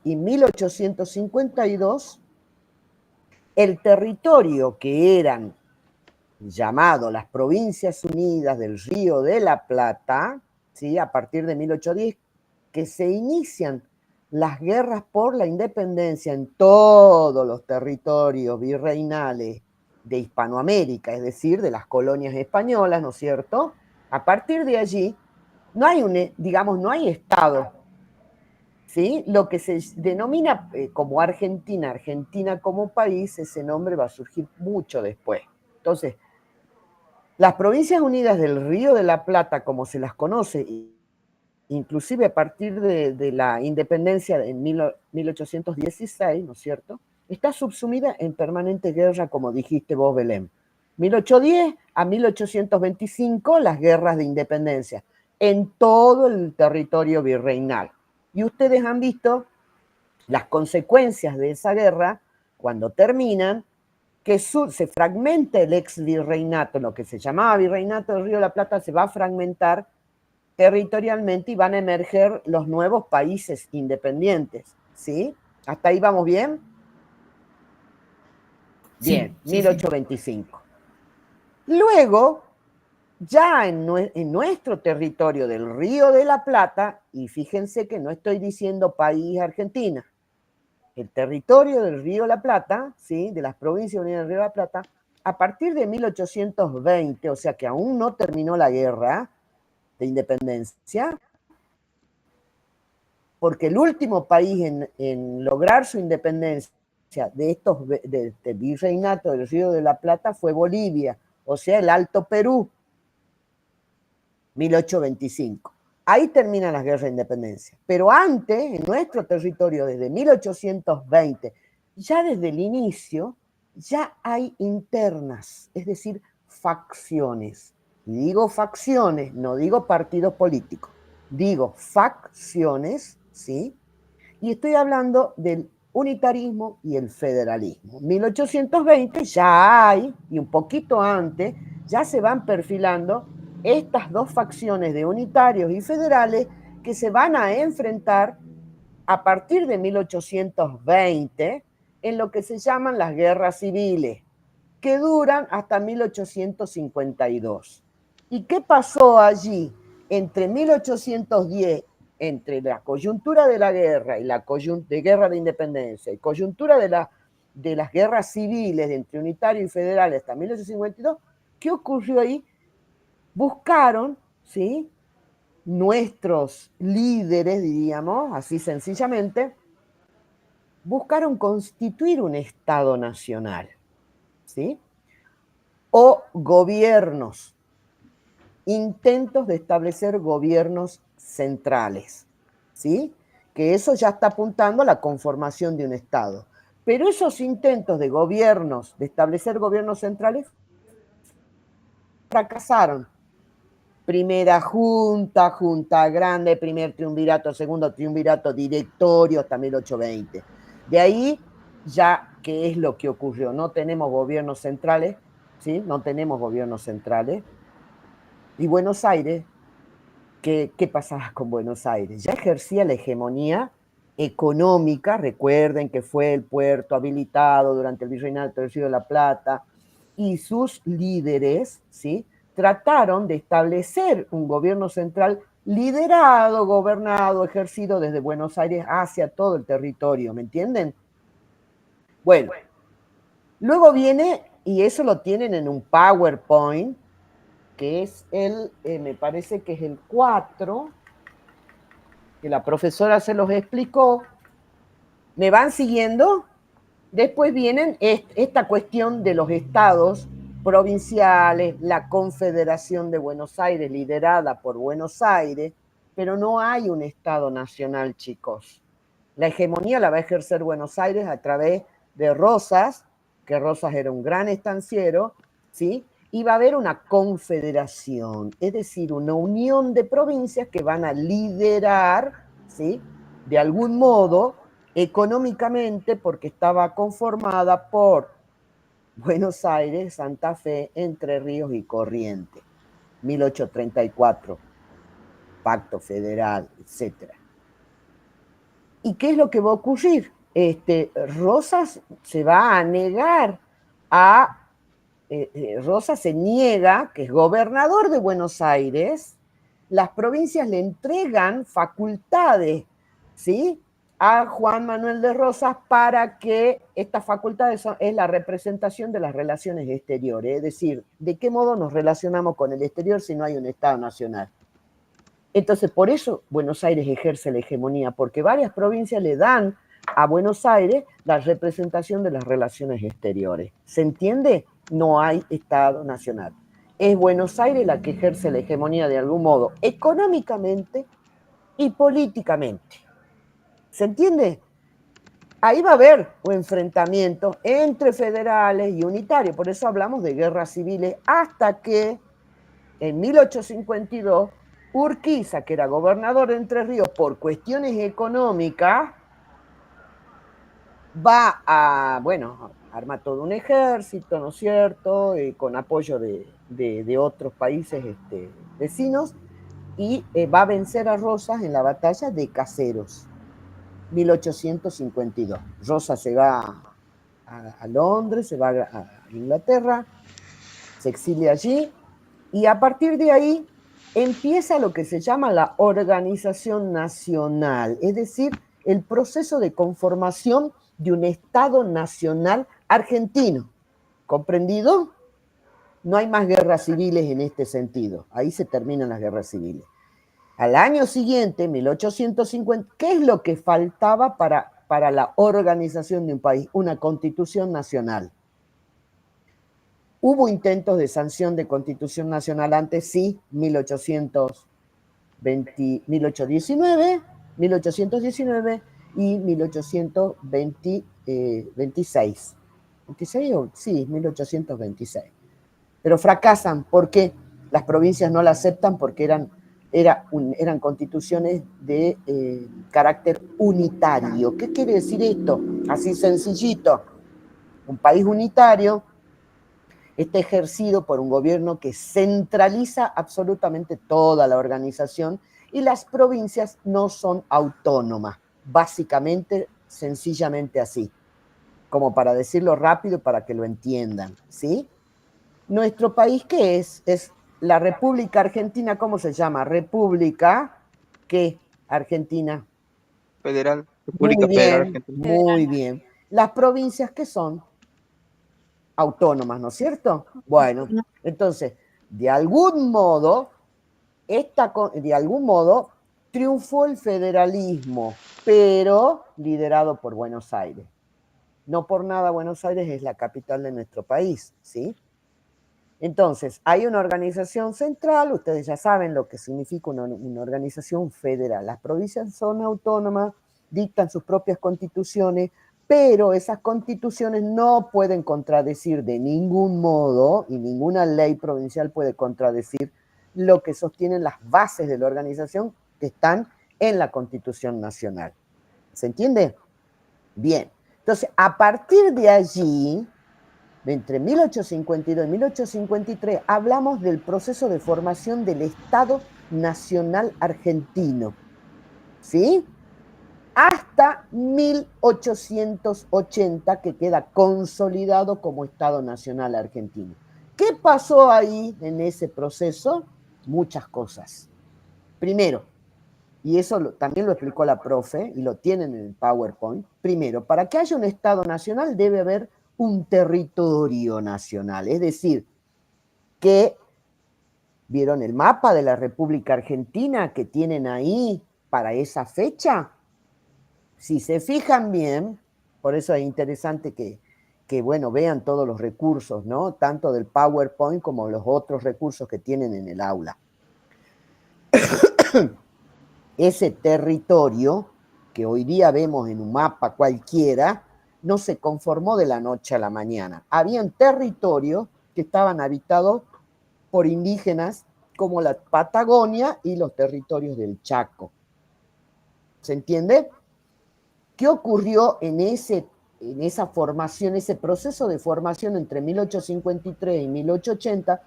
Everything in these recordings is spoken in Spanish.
y 1852, el territorio que eran llamado las Provincias Unidas del Río de la Plata, ¿sí? A partir de 1810, que se inician las guerras por la independencia en todos los territorios virreinales de Hispanoamérica, es decir, de las colonias españolas, ¿no es cierto? A partir de allí, no hay digamos, no hay Estado, ¿sí? Lo que se denomina como Argentina, Argentina como país, ese nombre va a surgir mucho después. Entonces, las Provincias Unidas del Río de la Plata, como se las conoce, inclusive a partir de la independencia en 1816, ¿no es cierto?, está subsumida en permanente guerra, como dijiste vos, Belén. 1810 a 1825, las guerras de independencia, en todo el territorio virreinal. Y ustedes han visto las consecuencias de esa guerra cuando terminan, que se fragmenta el ex virreinato, lo que se llamaba virreinato del Río de la Plata se va a fragmentar territorialmente y van a emerger los nuevos países independientes, ¿sí? ¿Hasta ahí vamos bien? Bien, Sí, sí, sí. 1825. Luego, ya en nuestro territorio del Río de la Plata, y fíjense que no estoy diciendo país Argentina, el territorio del Río de la Plata, ¿sí?, de las Provincias Unidas del Río de la Plata, a partir de 1820, o sea que aún no terminó la guerra de independencia, porque el último país en lograr su independencia de este virreinato del Río de la Plata fue Bolivia, o sea, el Alto Perú, 1825. Ahí terminan las guerras de independencia. Pero antes, en nuestro territorio, desde 1820, ya desde el inicio, ya hay internas, es decir, facciones. Y digo facciones, no digo partidos políticos, digo facciones, ¿sí? Y estoy hablando del unitarismo y el federalismo. En 1820 ya hay, y un poquito antes, ya se van perfilando estas dos facciones de unitarios y federales que se van a enfrentar a partir de 1820 en lo que se llaman las guerras civiles, que duran hasta 1852. ¿Y qué pasó allí entre 1810, entre la coyuntura de la guerra y la de guerra de independencia y coyuntura de las guerras civiles entre unitarios y federales hasta 1852? ¿Qué ocurrió ahí? Buscaron, ¿sí?, nuestros líderes, diríamos, así sencillamente, buscaron constituir un Estado nacional, ¿sí?, o gobiernos, intentos de establecer gobiernos centrales, ¿sí? Que eso ya está apuntando a la conformación de un Estado. Pero esos intentos de gobiernos, de establecer gobiernos centrales, fracasaron. Primera junta, junta grande, primer triunvirato, segundo triunvirato, directorio, hasta 1820. De ahí ya, ¿qué es lo que ocurrió? No tenemos gobiernos centrales, ¿sí? No tenemos gobiernos centrales. Y Buenos Aires, ¿qué pasaba con Buenos Aires? Ya ejercía la hegemonía económica, recuerden que fue el puerto habilitado durante el Virreinato del Río de la Plata, y sus líderes, ¿sí?, trataron de establecer un gobierno central liderado, gobernado, ejercido desde Buenos Aires hacia todo el territorio, ¿me entienden? Bueno, luego viene, y eso lo tienen en un PowerPoint, que es me parece que es el 4, que la profesora se los explicó. ¿Me van siguiendo? Después vienen esta cuestión de los estados provinciales, la Confederación de Buenos Aires, liderada por Buenos Aires, pero no hay un Estado nacional, chicos. La hegemonía la va a ejercer Buenos Aires a través de Rosas, que Rosas era un gran estanciero, ¿sí? Y va a haber una confederación, es decir, una unión de provincias que van a liderar, ¿sí?, de algún modo, económicamente, porque estaba conformada por Buenos Aires, Santa Fe, Entre Ríos y Corrientes. 1834, Pacto Federal, etc. ¿Y qué es lo que va a ocurrir? Rosas se va a negar a... Rosas se niega, que es gobernador de Buenos Aires, las provincias le entregan facultades, ¿sí?, a Juan Manuel de Rosas para que estas facultades es la representación de las relaciones exteriores, es decir, de qué modo nos relacionamos con el exterior si no hay un Estado nacional. Entonces, por eso Buenos Aires ejerce la hegemonía, porque varias provincias le dan a Buenos Aires la representación de las relaciones exteriores. ¿Se entiende? No hay Estado nacional. Es Buenos Aires la que ejerce la hegemonía de algún modo, económicamente y políticamente. ¿Se entiende? Ahí va a haber un enfrentamiento entre federales y unitarios, por eso hablamos de guerras civiles, hasta que en 1852 Urquiza, que era gobernador de Entre Ríos por cuestiones económicas, va a, bueno, arma todo un ejército, ¿no es cierto?, con apoyo de otros países vecinos, y va a vencer a Rosas en la batalla de Caseros, 1852. Rosas se va a Londres, se va a Inglaterra, se exilia allí, y a partir de ahí empieza lo que se llama la organización nacional, es decir, el proceso de conformación de un Estado nacional argentino. ¿Comprendido? No hay más guerras civiles en este sentido. Ahí se terminan las guerras civiles. Al año siguiente, 1850, ¿qué es lo que faltaba para la organización de un país? Una constitución nacional. Hubo intentos de sanción de constitución nacional antes, sí, 1819 y 1826. ¿26? Sí, 1826. Pero fracasan porque las provincias no la aceptan porque eran constituciones de carácter unitario. ¿Qué quiere decir esto? Así sencillito. Un país unitario está ejercido por un gobierno que centraliza absolutamente toda la organización y las provincias no son autónomas, básicamente, sencillamente así, como para decirlo rápido para que lo entiendan, ¿sí? Nuestro país, ¿qué es? Es la República Argentina. ¿Cómo se llama? República, ¿qué? Argentina. Federal, Muy República Federal bien, Argentina. muy bien. Las provincias, ¿qué son? Autónomas, ¿no es cierto? Bueno, entonces, de algún modo, de algún modo, triunfó el federalismo, pero liderado por Buenos Aires. No por nada Buenos Aires es la capital de nuestro país, ¿sí? Entonces, hay una organización central, ustedes ya saben lo que significa una organización federal. Las provincias son autónomas, dictan sus propias constituciones, pero esas constituciones no pueden contradecir de ningún modo, y ninguna ley provincial puede contradecir lo que sostienen las bases de la organización que están en la Constitución Nacional. ¿Se entiende? Bien. Entonces, a partir de allí, entre 1852 y 1853, hablamos del proceso de formación del Estado Nacional Argentino, ¿sí? Hasta 1880, que queda consolidado como Estado Nacional Argentino. ¿Qué pasó ahí en ese proceso? Muchas cosas. Primero, y eso también lo explicó la profe, y lo tienen en el PowerPoint. Primero, para que haya un Estado nacional debe haber un territorio nacional, es decir, que vieron el mapa de la República Argentina que tienen ahí para esa fecha. Si se fijan bien, por eso es interesante que bueno, vean todos los recursos, ¿no? Tanto del PowerPoint como los otros recursos que tienen en el aula. Ese territorio que hoy día vemos en un mapa cualquiera, no se conformó de la noche a la mañana. Habían territorios que estaban habitados por indígenas como la Patagonia y los territorios del Chaco. ¿Se entiende? ¿Qué ocurrió en esa formación, ese proceso de formación entre 1853 y 1880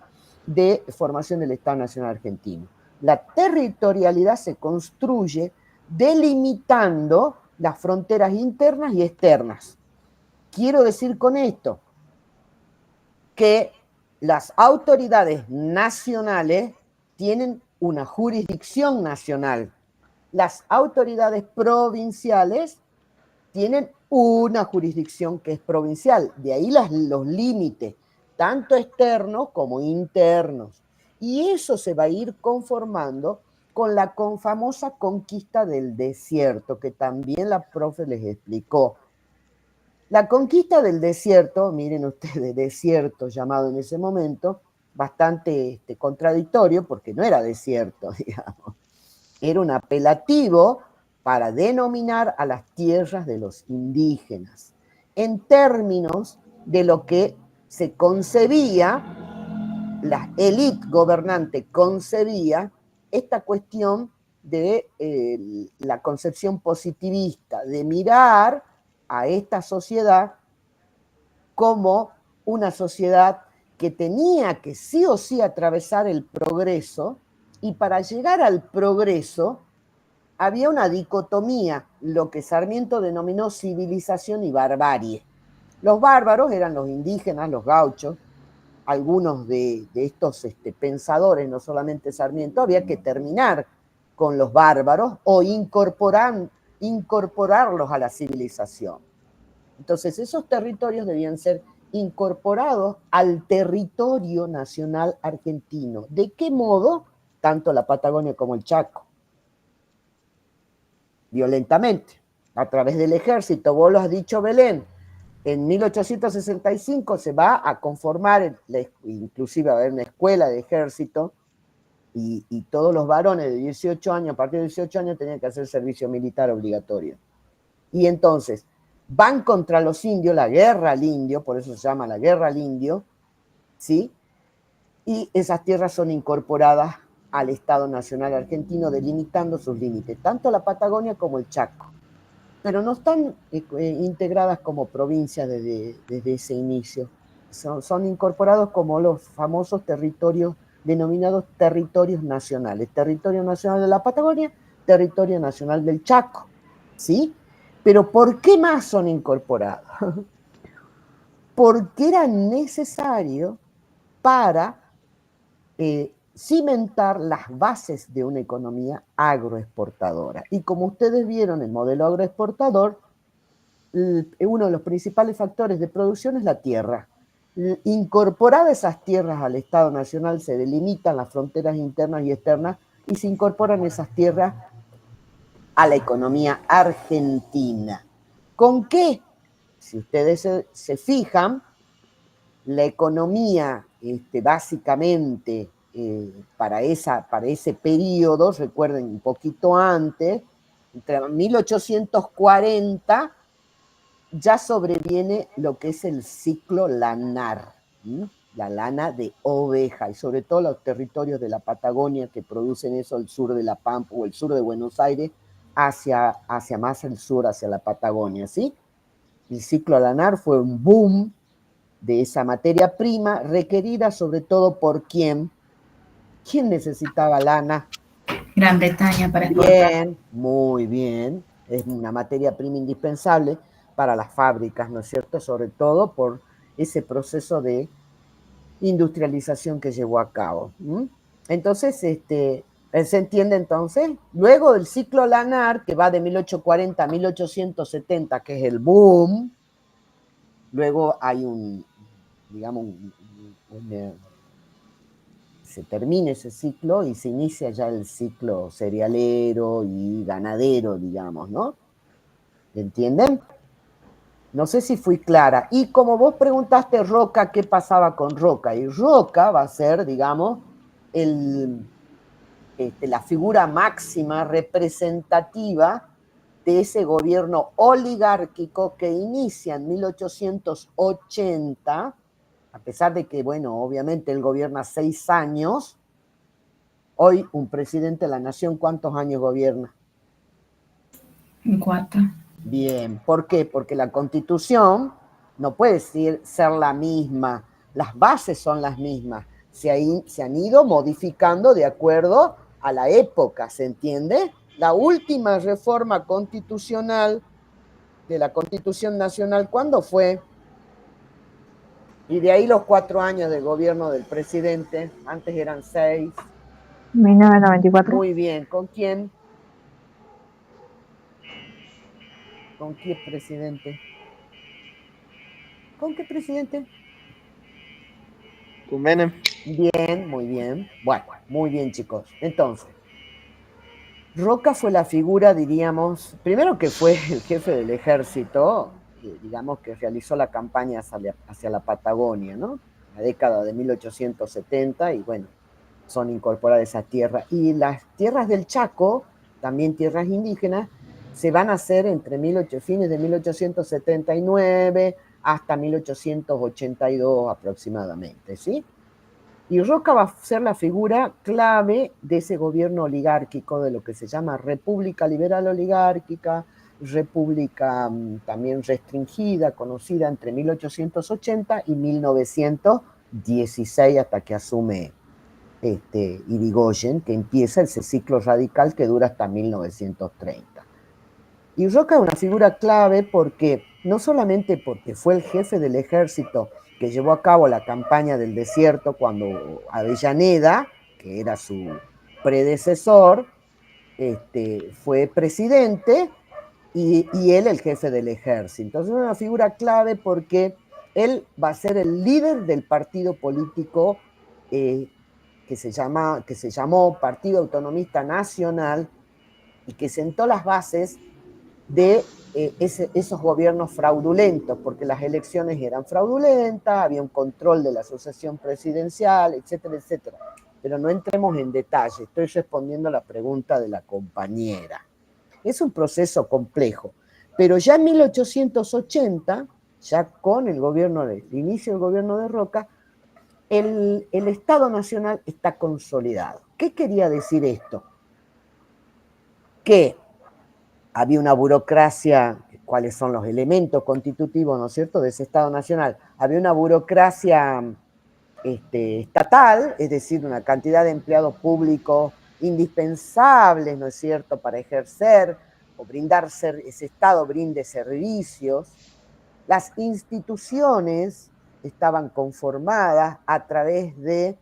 de formación del Estado Nacional Argentino? La territorialidad se construye delimitando las fronteras internas y externas. Quiero decir con esto que las autoridades nacionales tienen una jurisdicción nacional. Las autoridades provinciales tienen una jurisdicción que es provincial. De ahí los límites, tanto externos como internos. Y eso se va a ir conformando con la famosa conquista del desierto, que también la profe les explicó. La conquista del desierto, miren ustedes, desierto llamado en ese momento, bastante contradictorio, porque no era desierto, digamos. Era un apelativo para denominar a las tierras de los indígenas, en términos de lo que se concebía, la élite gobernante concebía esta cuestión de la concepción positivista, de mirar a esta sociedad como una sociedad que tenía que sí o sí atravesar el progreso, y para llegar al progreso había una dicotomía, lo que Sarmiento denominó civilización y barbarie. Los bárbaros eran los indígenas, los gauchos. Algunos de estos pensadores, no solamente Sarmiento, había que terminar con los bárbaros o incorporarlos a la civilización. Entonces esos territorios debían ser incorporados al territorio nacional argentino. ¿De qué modo? Tanto la Patagonia como el Chaco. Violentamente, a través del ejército. Vos lo has dicho, Belén, en 1865 se va a conformar, inclusive va a haber una escuela de ejército, y todos los varones de 18 años, a partir de 18 años, tenían que hacer servicio militar obligatorio. Y entonces van contra los indios, la guerra al indio, por eso se llama la guerra al indio, ¿sí? Y esas tierras son incorporadas al Estado Nacional Argentino, delimitando sus límites, tanto la Patagonia como el Chaco. Pero no están integradas como provincias desde ese inicio. Son incorporados como los famosos territorios denominados territorios nacionales. Territorio nacional de la Patagonia, territorio nacional del Chaco, ¿sí? Pero ¿por qué más son incorporados? Porque era necesario para cimentar las bases de una economía agroexportadora. Y como ustedes vieron, el modelo agroexportador, uno de los principales factores de producción es la tierra. Incorporadas esas tierras al Estado Nacional, se delimitan las fronteras internas y externas y se incorporan esas tierras a la economía argentina. ¿Con qué? Si ustedes se fijan, la economía básicamente para ese periodo, recuerden un poquito antes, entre 1840 ya sobreviene lo que es el ciclo lanar, la lana de oveja, y sobre todo los territorios de la Patagonia que producen eso, el sur de La Pampa o el sur de Buenos Aires, hacia más el sur, hacia la Patagonia, ¿sí? El ciclo lanar fue un boom de esa materia prima requerida sobre todo por ¿quién? ¿Quién necesitaba lana? Gran Bretaña para exportar. exportar. Muy bien. Es una materia prima indispensable para las fábricas, ¿no es cierto? Sobre todo por ese proceso de industrialización que llevó a cabo. Entonces, ¿se entiende entonces? Luego del ciclo lanar, que va de 1840 a 1870, que es el boom, luego hay se termina ese ciclo y se inicia ya el ciclo cerealero y ganadero, digamos, ¿no? ¿Entienden? No sé si fui clara. Y como vos preguntaste, Roca, ¿qué pasaba con Roca? Y Roca va a ser, digamos, la figura máxima representativa de ese gobierno oligárquico que inicia en 1880, a pesar de que, bueno, obviamente él gobierna 6 años. Hoy un presidente de la nación, ¿cuántos años gobierna? 4. Bien, ¿por qué? Porque la Constitución no puede ser la misma, las bases son las mismas, se han ido modificando de acuerdo a la época, ¿se entiende? la última reforma constitucional de la Constitución Nacional, ¿cuándo fue? Y de ahí los 4 años de gobierno del presidente, antes eran 6. 1994. Muy bien, ¿con quién? ¿Con qué presidente? ¿Con qué presidente? Con Menem. Bien, muy bien. Bueno, muy bien, chicos. Entonces, Roca fue la figura, diríamos, primero que fue el jefe del ejército, digamos, que realizó la campaña hacia la Patagonia, ¿no? La década de 1870, y bueno, son incorporadas esas tierras. Y las tierras del Chaco, también tierras indígenas, se van a hacer entre fines de 1879 hasta 1882 aproximadamente, ¿sí? Y Roca va a ser la figura clave de ese gobierno oligárquico, de lo que se llama República Liberal Oligárquica, República también restringida, conocida entre 1880 y 1916, hasta que asume Irigoyen, que empieza ese ciclo radical que dura hasta 1930. Y Roca es una figura clave porque no solamente porque fue el jefe del ejército que llevó a cabo la campaña del desierto cuando Avellaneda, que era su predecesor, fue presidente y él el jefe del ejército. Entonces es una figura clave porque él va a ser el líder del partido político que se llamó Partido Autonomista Nacional y que sentó las bases de esos gobiernos fraudulentos, porque las elecciones eran fraudulentas, había un control de la asociación presidencial, etcétera, etcétera. Pero no entremos en detalle, estoy respondiendo a la pregunta de la compañera. Es un proceso complejo, pero ya en 1880, ya con el inicio del gobierno de Roca, el Estado Nacional está consolidado. ¿Qué quería decir esto? Que había una burocracia, cuáles son los elementos constitutivos, ¿no es cierto?, de ese Estado Nacional. Había una burocracia estatal, es decir, una cantidad de empleados públicos indispensables, ¿no es cierto?, para ejercer o brindar, ese Estado brinde servicios. Las instituciones estaban conformadas a través de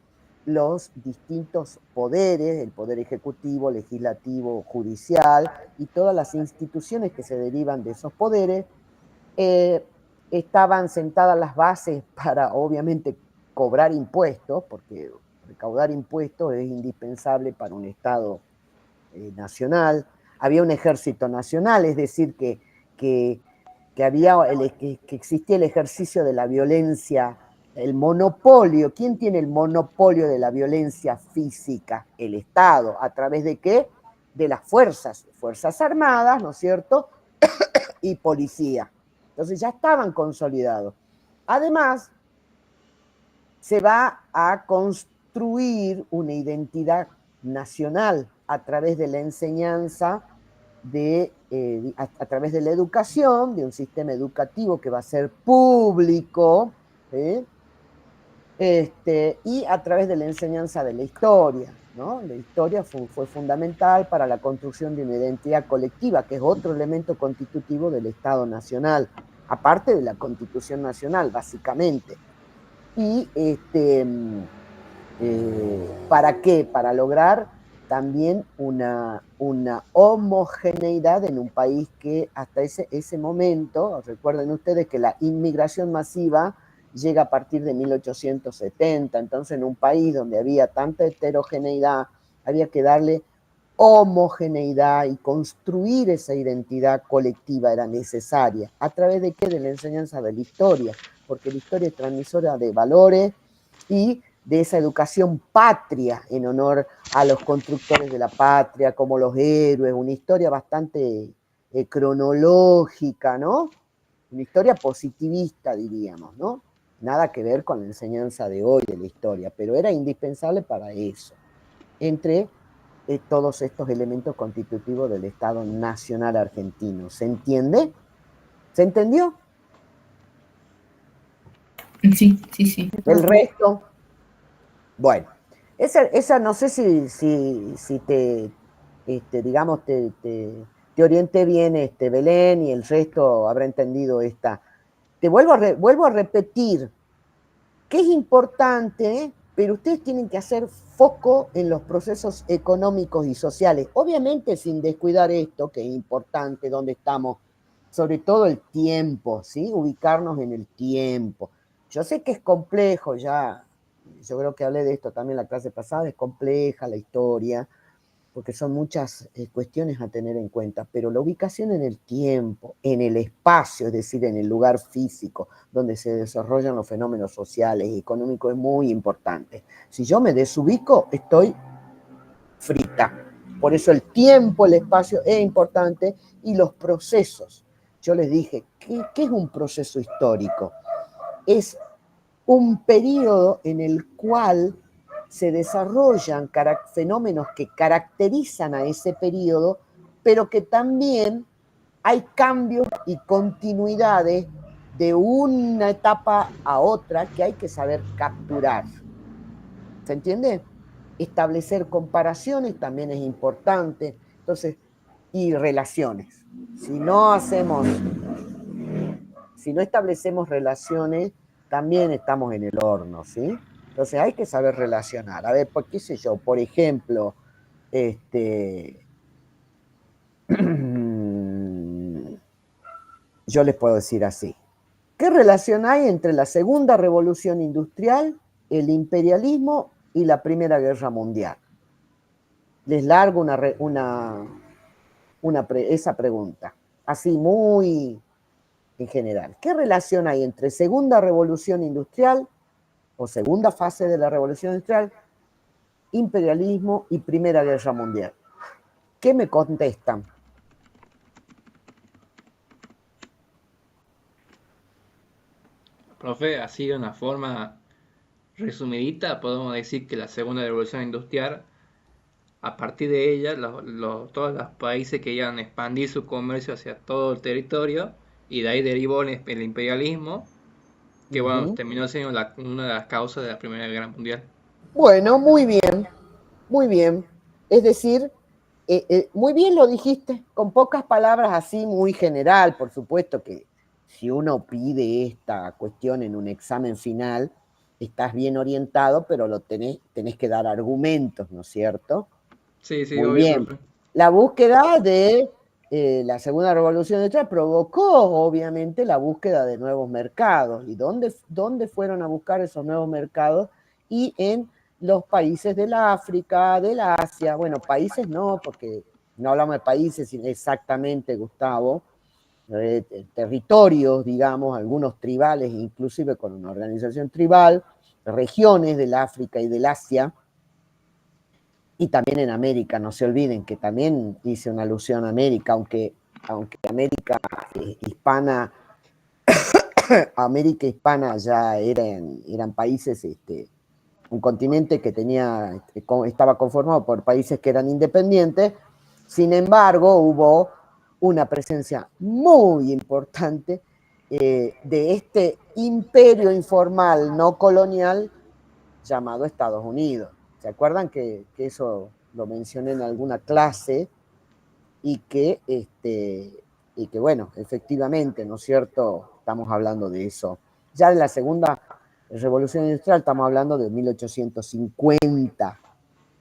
los distintos poderes, el poder ejecutivo, legislativo, judicial, y todas las instituciones que se derivan de esos poderes, estaban sentadas las bases para, obviamente, cobrar impuestos, porque recaudar impuestos es indispensable para un Estado nacional. Había un ejército nacional, es decir, que existía el ejercicio de la violencia, el monopolio. ¿Quién tiene el monopolio de la violencia física? El Estado. ¿A través de qué? De las fuerzas armadas, ¿no es cierto? Y policía. Entonces ya estaban consolidados. Además, se va a construir una identidad nacional a través de la enseñanza, a través de la educación, de un sistema educativo que va a ser público, ¿sí? Y a través de la enseñanza de la historia, ¿no? La historia fue fundamental para la construcción de una identidad colectiva, que es otro elemento constitutivo del Estado Nacional, aparte de la Constitución Nacional, básicamente. Y ¿para qué? Para lograr también una homogeneidad en un país que hasta ese momento, recuerden ustedes que la inmigración masiva llega a partir de 1870, entonces en un país donde había tanta heterogeneidad, había que darle homogeneidad y construir esa identidad colectiva era necesaria. ¿A través de qué? De la enseñanza de la historia, porque la historia es transmisora de valores y de esa educación patria en honor a los constructores de la patria, como los héroes, una historia bastante cronológica, ¿no? Una historia positivista, diríamos, ¿no? Nada que ver con la enseñanza de hoy de la historia, pero era indispensable para eso, entre todos estos elementos constitutivos del Estado Nacional Argentino. ¿Se entiende? ¿Se entendió? Sí, sí, sí. El resto, bueno, esa no sé si te digamos, te orienté bien, Belén, y el resto habrá entendido esta. Te vuelvo a repetir que es importante, pero ustedes tienen que hacer foco en los procesos económicos y sociales. Obviamente sin descuidar esto, que es importante, dónde estamos, sobre todo el tiempo, ¿sí? Ubicarnos en el tiempo. Yo sé que es complejo, ya, yo creo que hablé de esto también en la clase pasada, es compleja la historia, porque son muchas cuestiones a tener en cuenta, pero la ubicación en el tiempo, en el espacio, es decir, en el lugar físico donde se desarrollan los fenómenos sociales y económicos es muy importante. Si yo me desubico, estoy frita. Por eso el tiempo, el espacio es importante y los procesos. Yo les dije, ¿qué es un proceso histórico? Es un periodo en el cual se desarrollan fenómenos que caracterizan a ese periodo, pero que también hay cambios y continuidades de una etapa a otra que hay que saber capturar. ¿Se entiende? Establecer comparaciones también es importante. Entonces, y relaciones. Si no establecemos relaciones, también estamos en el horno, ¿sí? Entonces hay que saber relacionar. A ver, qué sé yo, por ejemplo, yo les puedo decir así. ¿Qué relación hay entre la Segunda Revolución Industrial, el imperialismo y la Primera Guerra Mundial? Les largo esa pregunta, así muy en general. ¿Qué relación hay entre Segunda Revolución Industrial o segunda fase de la Revolución Industrial, imperialismo y Primera Guerra Mundial? ¿Qué me contestan? Profe, así de una forma resumidita, podemos decir que la segunda revolución industrial, a partir de ella, todos los países querían expandir su comercio hacia todo el territorio y de ahí derivó el imperialismo, que bueno, terminó siendo una de las causas de la Primera Guerra Mundial. Bueno, muy bien, muy bien. Es decir, muy bien lo dijiste, con pocas palabras así, muy general. Por supuesto que si uno pide esta cuestión en un examen final, estás bien orientado, pero tenés que dar argumentos, ¿no es cierto? Sí, sí, Muy obvio, bien. profe. La búsqueda de la Segunda Revolución Industrial provocó, obviamente, la búsqueda de nuevos mercados. ¿Y dónde fueron a buscar esos nuevos mercados? Y en los países del África, del Asia. Bueno, países no, porque no hablamos de países exactamente, Gustavo. Territorios, digamos, algunos tribales, inclusive con una organización tribal, regiones del África y del Asia, y también en América. No se olviden que también hice una alusión a América, aunque América hispana, América hispana ya eran países, un continente que estaba conformado por países que eran independientes. Sin embargo, hubo una presencia muy importante de este imperio informal no colonial llamado Estados Unidos. ¿Se acuerdan que eso lo mencioné en alguna clase? Y que bueno, efectivamente, ¿no es cierto? Estamos hablando de eso. Ya en la segunda revolución industrial estamos hablando de 1850.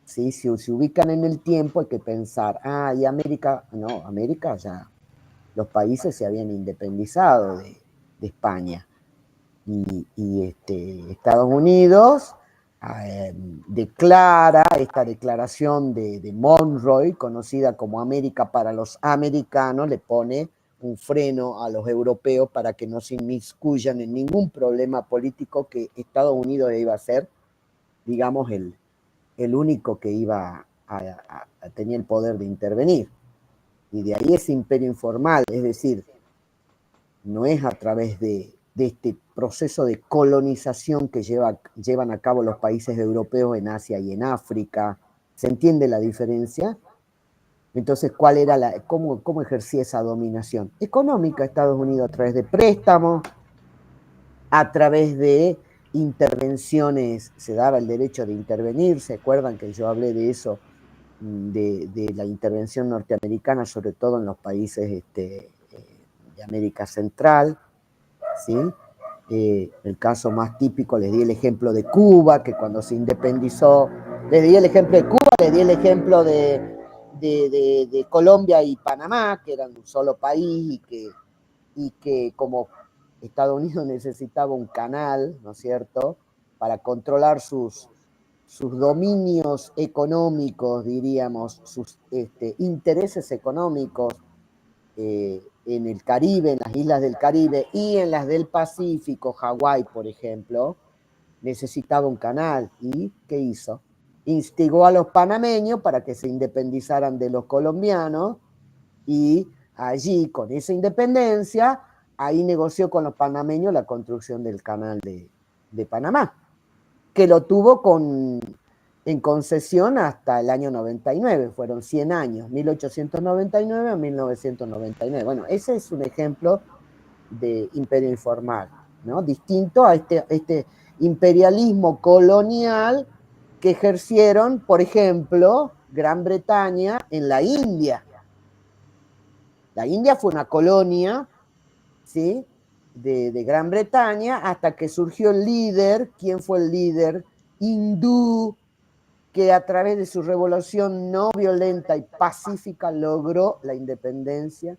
¿Sí? Si se ubican en el tiempo hay que pensar, y América, no, América ya, los países se habían independizado de España. Y Estados Unidos declara esta declaración de Monroe, conocida como América para los americanos, le pone un freno a los europeos para que no se inmiscuyan en ningún problema político, que Estados Unidos iba a ser, digamos, el único que iba a tener el poder de intervenir. Y de ahí ese imperio informal, es decir, no es a través de este proceso de colonización que llevan a cabo los países europeos en Asia y en África. ¿Se entiende la diferencia? Entonces, ¿cómo ejercía esa dominación económica Estados Unidos? A través de préstamos, a través de intervenciones, se daba el derecho de intervenir. ¿Se acuerdan que yo hablé de eso de la intervención norteamericana, sobre todo en los países de América Central, ¿sí? El caso más típico, les di el ejemplo de Cuba, que cuando se independizó, les di el ejemplo de Cuba, les di el ejemplo de Colombia y Panamá, que eran un solo país y que como Estados Unidos necesitaba un canal, ¿no es cierto?, para controlar sus dominios económicos, diríamos, sus intereses económicos en el Caribe, en las islas del Caribe y en las del Pacífico, Hawái, por ejemplo, necesitaba un canal. ¿Y qué hizo? Instigó a los panameños para que se independizaran de los colombianos y allí, con esa independencia, ahí negoció con los panameños la construcción del canal de Panamá, que lo tuvo en concesión hasta el año 99, fueron 100 años, 1899 a 1999. Bueno, ese es un ejemplo de imperio informal, ¿no? Distinto a este imperialismo colonial que ejercieron, por ejemplo, Gran Bretaña en la India. La India fue una colonia, ¿sí?, de Gran Bretaña, hasta que surgió el líder. ¿Quién fue el líder? Hindú, que a través de su revolución no violenta y pacífica logró la independencia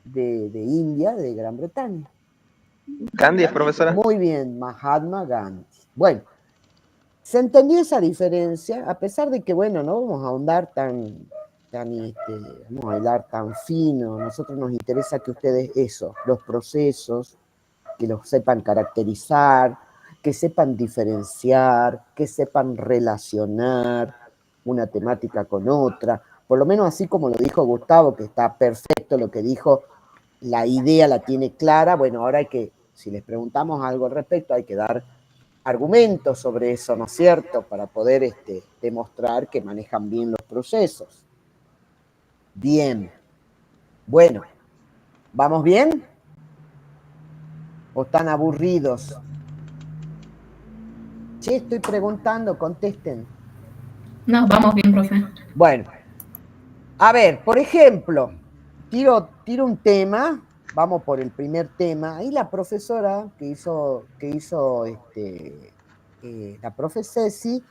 de India, de Gran Bretaña. Gandhi es profesora. Muy bien, Mahatma Gandhi. Bueno, ¿se entendió esa diferencia? A pesar de que, bueno, no vamos a ahondar vamos a hilar tan fino. A nosotros nos interesa que ustedes los procesos, que los sepan caracterizar, que sepan diferenciar, que sepan relacionar una temática con otra. Por lo menos así como lo dijo Gustavo, que está perfecto lo que dijo, la idea la tiene clara. Bueno, ahora si les preguntamos algo al respecto, hay que dar argumentos sobre eso, ¿no es cierto?, para poder demostrar que manejan bien los procesos. Bien. Bueno, ¿vamos bien? ¿O están aburridos? Che, estoy preguntando, contesten. No, vamos bien, profe. Bueno, a ver, por ejemplo, tiro un tema, vamos por el primer tema. Ahí la profesora que hizo la profe Ceci,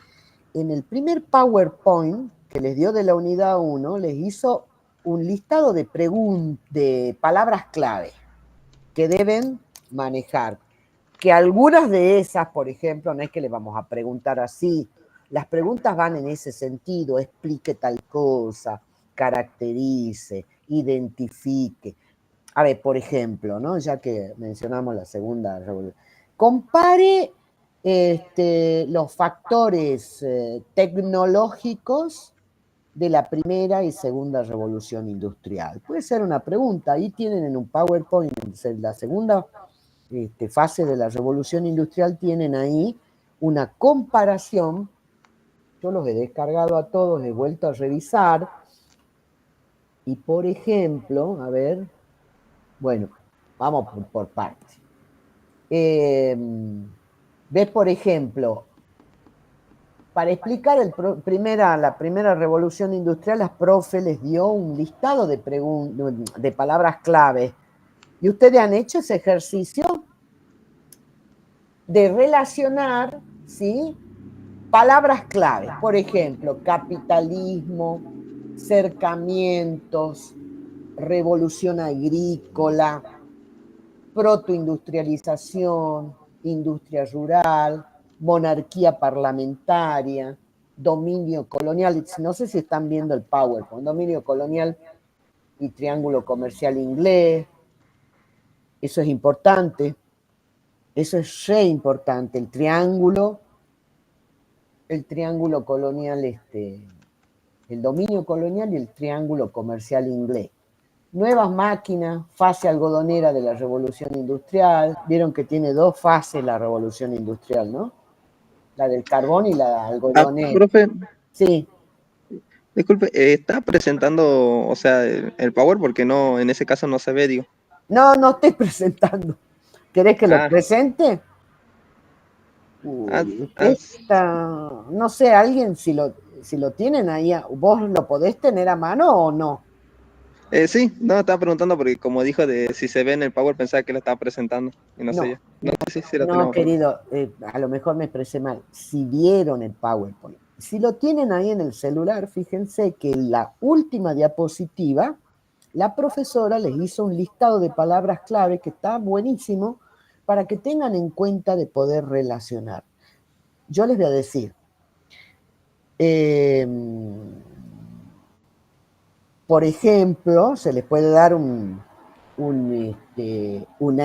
en el primer PowerPoint que les dio de la unidad 1, les hizo un listado de palabras clave que deben manejar. Que algunas de esas, por ejemplo, no es que le vamos a preguntar así, las preguntas van en ese sentido: explique tal cosa, caracterice, identifique. A ver, por ejemplo, ¿no?, ya que mencionamos la segunda revolución, compare los factores tecnológicos de la primera y segunda revolución industrial. Puede ser una pregunta. Ahí tienen en un PowerPoint, en la segunda fase de la revolución industrial, tienen ahí una comparación. Yo los he descargado a todos, he vuelto a revisar. Y por ejemplo, a ver, bueno, vamos por partes. ¿Ves? Por ejemplo, para explicar la primera revolución industrial, las profe les dio un listado de palabras clave. ¿Y ustedes han hecho ese ejercicio de relacionar, ¿sí?, palabras claves? Por ejemplo, capitalismo, cercamientos, revolución agrícola, protoindustrialización, industria rural, monarquía parlamentaria, dominio colonial. No sé si están viendo el PowerPoint. Dominio colonial y triángulo comercial inglés. Eso es importante. Eso es re importante. El triángulo colonial, el dominio colonial y el triángulo comercial inglés. Nuevas máquinas, fase algodonera de la revolución industrial. Vieron que tiene dos fases la revolución industrial, ¿no? La del carbón y la algodonera. Profe, Sí. disculpe, ¿está presentando, o sea, el Power? Porque no, en ese caso no se ve, digo. No estoy presentando. ¿Querés que lo presente? Uy, no sé, alguien si lo... si lo tienen ahí, ¿vos lo podés tener a mano o no? Sí, no, estaba preguntando porque como dijo de si se ve en el Power, pensaba que lo estaba presentando y no sé No, yo. No, sí, sí lo no, tenemos. querido, a lo mejor me expresé mal. Si vieron el PowerPoint, si lo tienen ahí en el celular, fíjense que en la última diapositiva, la profesora les hizo un listado de palabras clave que está buenísimo para que tengan en cuenta de poder relacionar. Yo les voy a decir, por ejemplo, se les puede dar una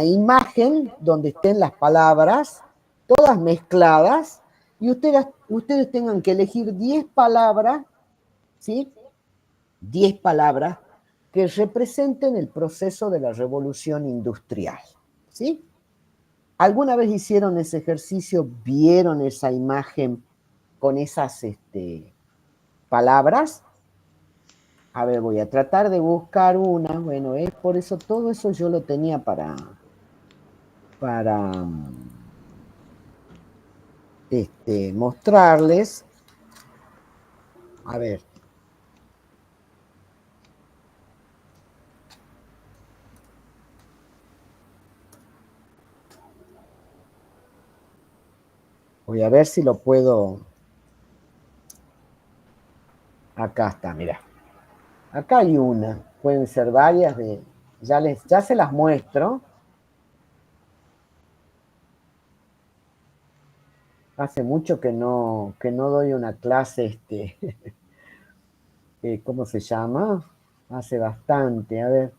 imagen donde estén las palabras todas mezcladas y ustedes tengan que elegir 10 palabras, ¿sí? 10 palabras que representen el proceso de la revolución industrial, ¿sí? ¿Alguna vez hicieron ese ejercicio, vieron esa imagen con esas palabras? A ver, voy a tratar de buscar una. Bueno, es por eso, todo eso yo lo tenía para mostrarles. A ver. Voy a ver si lo puedo. Acá está, mira. Acá hay una. Pueden ser varias de. Ya se las muestro. Hace mucho que no doy una clase, ¿cómo se llama? Hace bastante. A ver,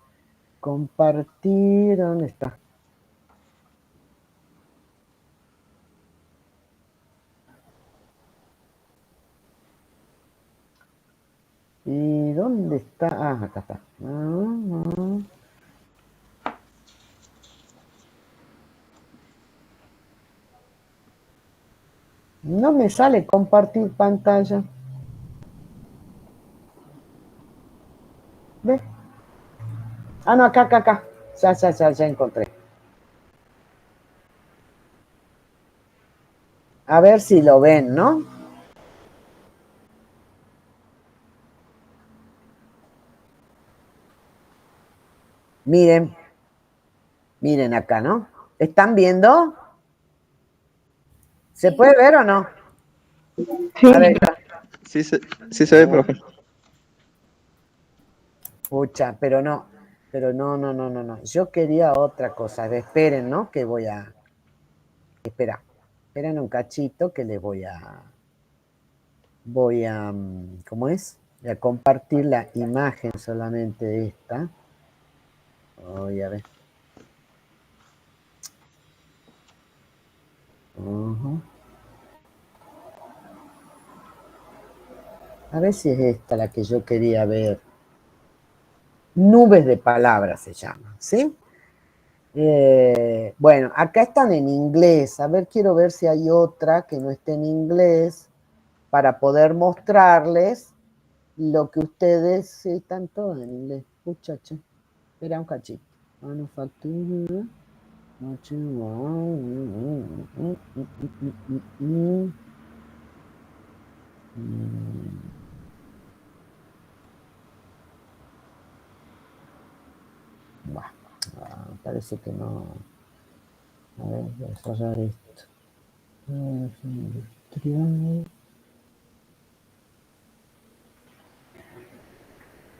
compartir, ¿dónde está? ¿Y dónde está? Ah, acá está. No me sale compartir pantalla. ¿Ves? Ah, no, acá. Ya encontré. A ver si lo ven, ¿no? Miren acá, ¿no? ¿Están viendo? ¿Se puede ver o no? Sí. A ver, Sí, se ve, profe. pucha, pero no. No. Yo quería otra cosa. Esperen, ¿no? Que voy a. Esperen un cachito que les voy a. ¿Cómo es? Voy a compartir la imagen solamente esta. Voy a ver. A ver si es esta la que yo quería ver. Nubes de palabras se llama, ¿sí? Bueno, acá están en inglés. A ver, quiero ver si hay otra que no esté en inglés para poder mostrarles lo que ustedes... Sí, están todas en inglés, muchachos. Espera un cachito. Manufactura. Bueno, parece que no. A ver, voy a desarrollar esto. Industrial.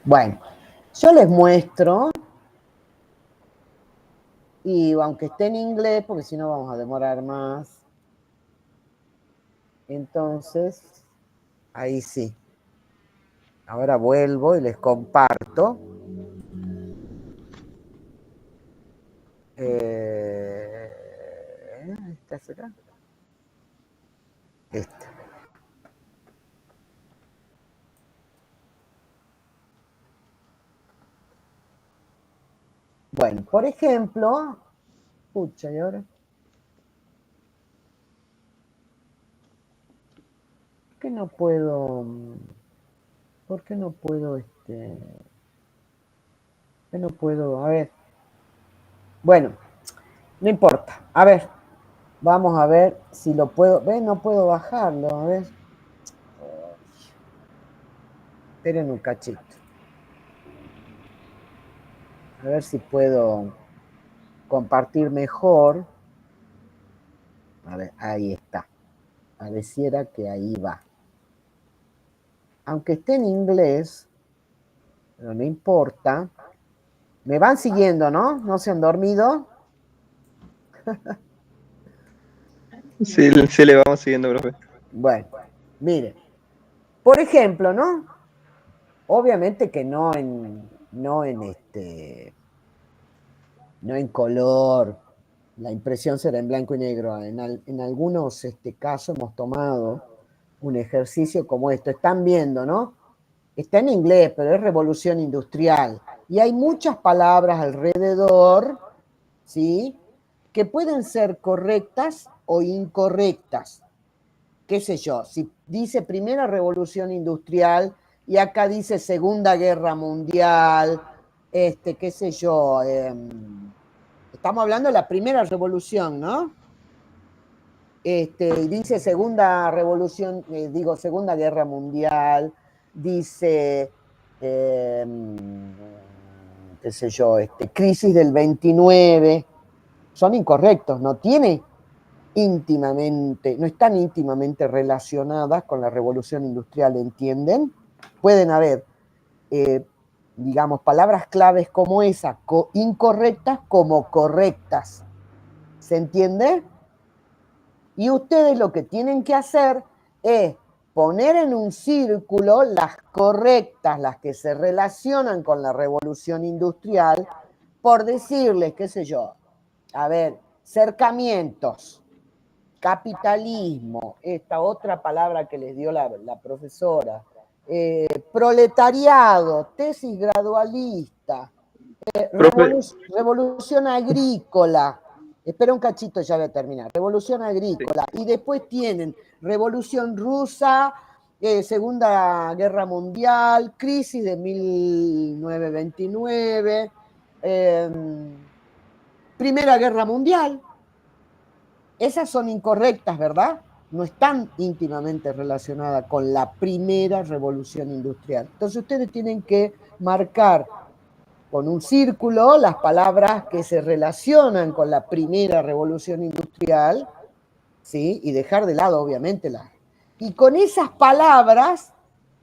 Bueno, yo les muestro, y aunque esté en inglés, porque si no vamos a demorar más, entonces, ahí sí. Ahora vuelvo y les comparto. ¿Esta será? Esta. Bueno, por ejemplo, pucha, ¿y ahora? ¿Por qué no puedo? ¿Por qué no puedo ¿Por qué no puedo? A ver. Bueno, no importa. A ver, vamos a ver si lo puedo. ¿Ves? No puedo bajarlo. A ver. Esperen un cachito. A ver si puedo compartir mejor. A ver, ahí está. Pareciera que ahí va. Aunque esté en inglés, pero no importa. Me van siguiendo, ¿no? ¿No se han dormido? Sí, sí le vamos siguiendo, profe. Bueno, mire. Por ejemplo, ¿no? Obviamente que no en color. La impresión será en blanco y negro. En algunos casos hemos tomado un ejercicio como esto. Están viendo, ¿no? Está en inglés, pero es revolución industrial. Y hay muchas palabras alrededor, ¿sí? Que pueden ser correctas o incorrectas. Qué sé yo, si dice primera revolución industrial y acá dice segunda guerra mundial, qué sé yo, estamos hablando de la primera revolución, ¿no? Y dice segunda revolución, segunda guerra mundial, dice, qué sé yo, crisis del 29, son incorrectos, no están íntimamente relacionadas con la revolución industrial, ¿entienden? Pueden haber, digamos, palabras claves como esa, incorrectas como correctas, ¿se entiende? Y ustedes lo que tienen que hacer es poner en un círculo las correctas, las que se relacionan con la revolución industrial, por decirles, qué sé yo, a ver, cercamientos, capitalismo, esta otra palabra que les dio la profesora, proletariado, tesis gradualista, Profe, revolución agrícola. Espera un cachito, ya voy a terminar. Revolución agrícola. Y después tienen revolución rusa, Segunda Guerra Mundial, crisis de 1929, Primera Guerra Mundial. Esas son incorrectas, ¿verdad? No están íntimamente relacionadas con la primera revolución industrial. Entonces ustedes tienen que marcar con un círculo las palabras que se relacionan con la primera revolución industrial, ¿sí? Y dejar de lado, obviamente, las. Y con esas palabras,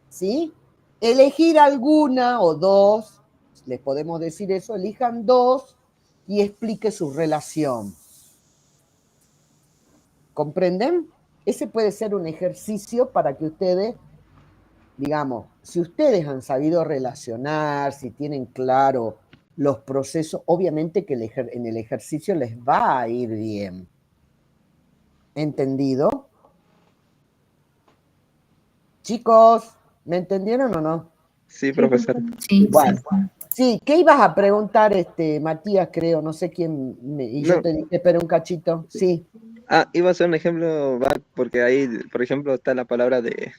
¿sí? Elegir alguna o dos, les podemos decir eso, elijan dos y explique su relación. ¿Comprenden? Ese puede ser un ejercicio para que ustedes, digamos, si ustedes han sabido relacionar, si tienen claro los procesos, obviamente que en el ejercicio les va a ir bien. ¿Entendido? Chicos, ¿me entendieron o no? sí, profesor. Sí, Bueno, sí. sí, ¿qué ibas a preguntar, Matías, creo? No sé quién, y yo No. te dije, espera un cachito. Sí. Iba a ser un ejemplo, porque ahí, por ejemplo, está la palabra de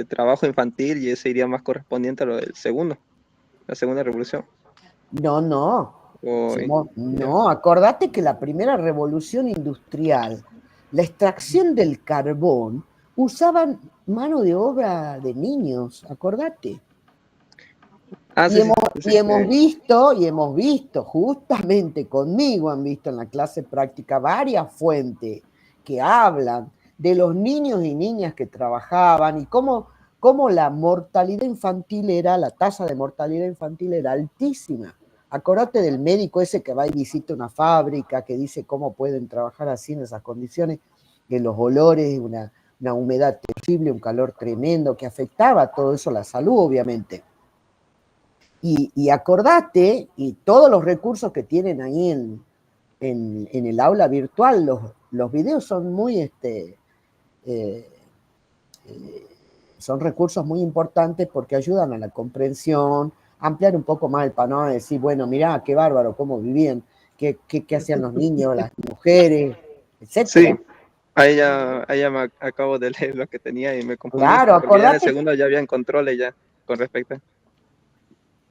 trabajo infantil y ese iría más correspondiente a lo del segundo, la segunda revolución. No, no. O, No, acordate que la primera revolución industrial, la extracción del carbón, usaban mano de obra de niños, acordate. sí, sí, Y hemos visto, justamente conmigo han visto en la clase práctica varias fuentes que hablan de los niños y niñas que trabajaban y cómo la mortalidad infantil la tasa de mortalidad infantil era altísima. Acordate del médico ese que va y visita una fábrica, que dice cómo pueden trabajar así en esas condiciones, que los olores, una humedad terrible, un calor tremendo, que afectaba todo eso la salud, obviamente. Y acordate, y todos los recursos que tienen ahí en el aula virtual, los videos son muy, son recursos muy importantes porque ayudan a la comprensión, ampliar un poco más el panorama, decir, bueno, mirá, qué bárbaro, cómo vivían, qué hacían los niños, las mujeres, etc. sí, ahí ya me acabo de leer lo que tenía y me confundí, Claro, porque ya en el acordate. segundo ya habían controles ya con respecto.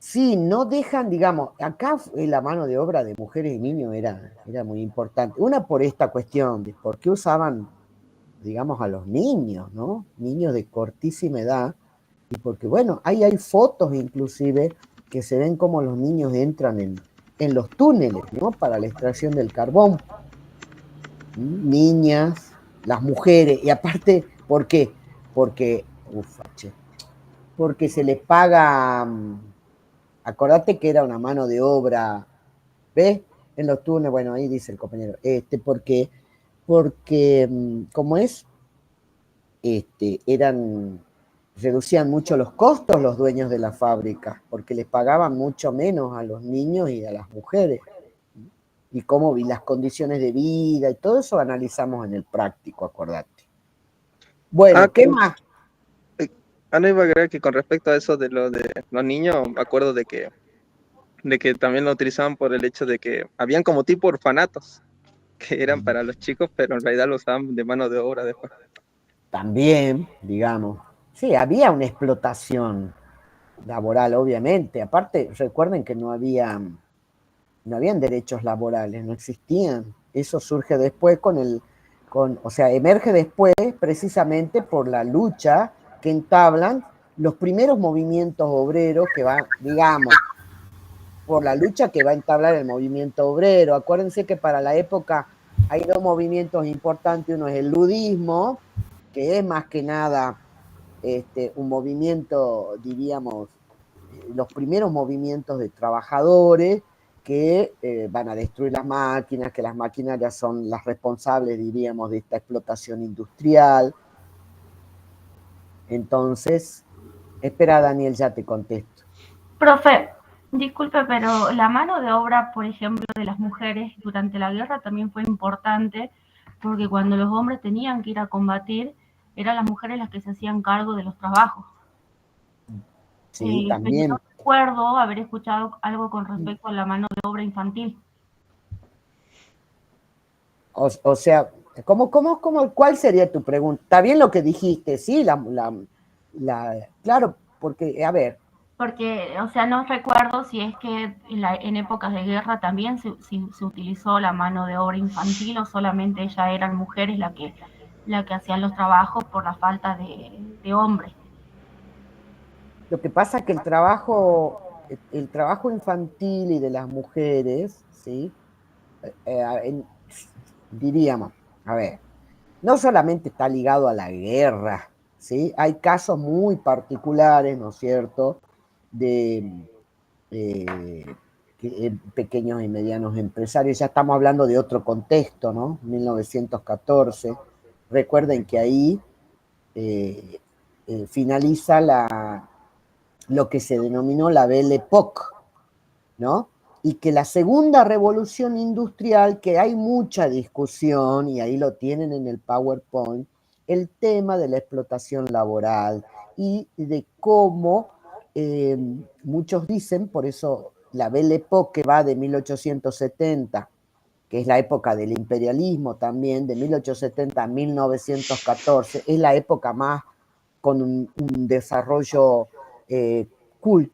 Sí, no dejan, digamos, acá la mano de obra de mujeres y niños era muy importante. Una por esta cuestión de por qué usaban, digamos, a los niños, ¿no? Niños de cortísima edad, Y porque, bueno, ahí hay fotos inclusive que se ven como los niños entran en los túneles, ¿no? Para la extracción del carbón. Niñas, las mujeres, y aparte, ¿por qué? Porque, porque se les paga, acordate que era una mano de obra, ¿ves? En los túneles, bueno, ahí dice el compañero, porque, ¿cómo es? Eran, reducían mucho los costos los dueños de la fábrica, porque les pagaban mucho menos a los niños y a las mujeres. Y cómo vi las condiciones de vida y todo eso analizamos en el práctico, acordate. Bueno, ¿qué más? No iba a agregar que con respecto a eso de lo de los niños, me acuerdo de que también lo utilizaban por el hecho de que habían como tipo orfanatos, que eran para los chicos, pero en realidad lo usaban de mano de obra después. También, digamos, sí, había una explotación laboral, obviamente. Aparte, recuerden que no habían derechos laborales, no existían. Eso surge después o sea, emerge después precisamente por la lucha que entablan los primeros movimientos obreros que van, digamos, por la lucha que va a entablar el movimiento obrero. Acuérdense que para la época hay dos movimientos importantes, uno es el ludismo, que es más que nada un movimiento, diríamos, los primeros movimientos de trabajadores que van a destruir las máquinas, que las máquinas ya son las responsables, diríamos, de esta explotación industrial. Entonces, espera, Daniel, ya te contesto. Profe, disculpe, pero la mano de obra, por ejemplo, de las mujeres durante la guerra también fue importante, porque cuando los hombres tenían que ir a combatir, eran las mujeres las que se hacían cargo de los trabajos. Sí, Pero también. no recuerdo haber escuchado algo con respecto a la mano de obra infantil. O sea, ¿cuál sería tu pregunta? Está bien lo que dijiste, sí, claro, porque, a ver. Porque, o sea, no recuerdo si es que en épocas de guerra también se utilizó la mano de obra infantil o solamente ellas eran mujeres las que hacían los trabajos por la falta de hombres. Lo que pasa es que el trabajo infantil y de las mujeres, ¿sí? Diríamos, a ver, no solamente está ligado a la guerra, ¿sí? Hay casos muy particulares, ¿no es cierto?, de pequeños y medianos empresarios. Ya estamos hablando de otro contexto, ¿no? 1914. Recuerden que ahí finaliza lo que se denominó la Belle Époque, ¿no? Y que la segunda revolución industrial, que hay mucha discusión, y ahí lo tienen en el PowerPoint, el tema de la explotación laboral y de cómo muchos dicen, por eso la Belle Époque va de 1870, que es la época del imperialismo también, de 1870 a 1914, es la época más con un desarrollo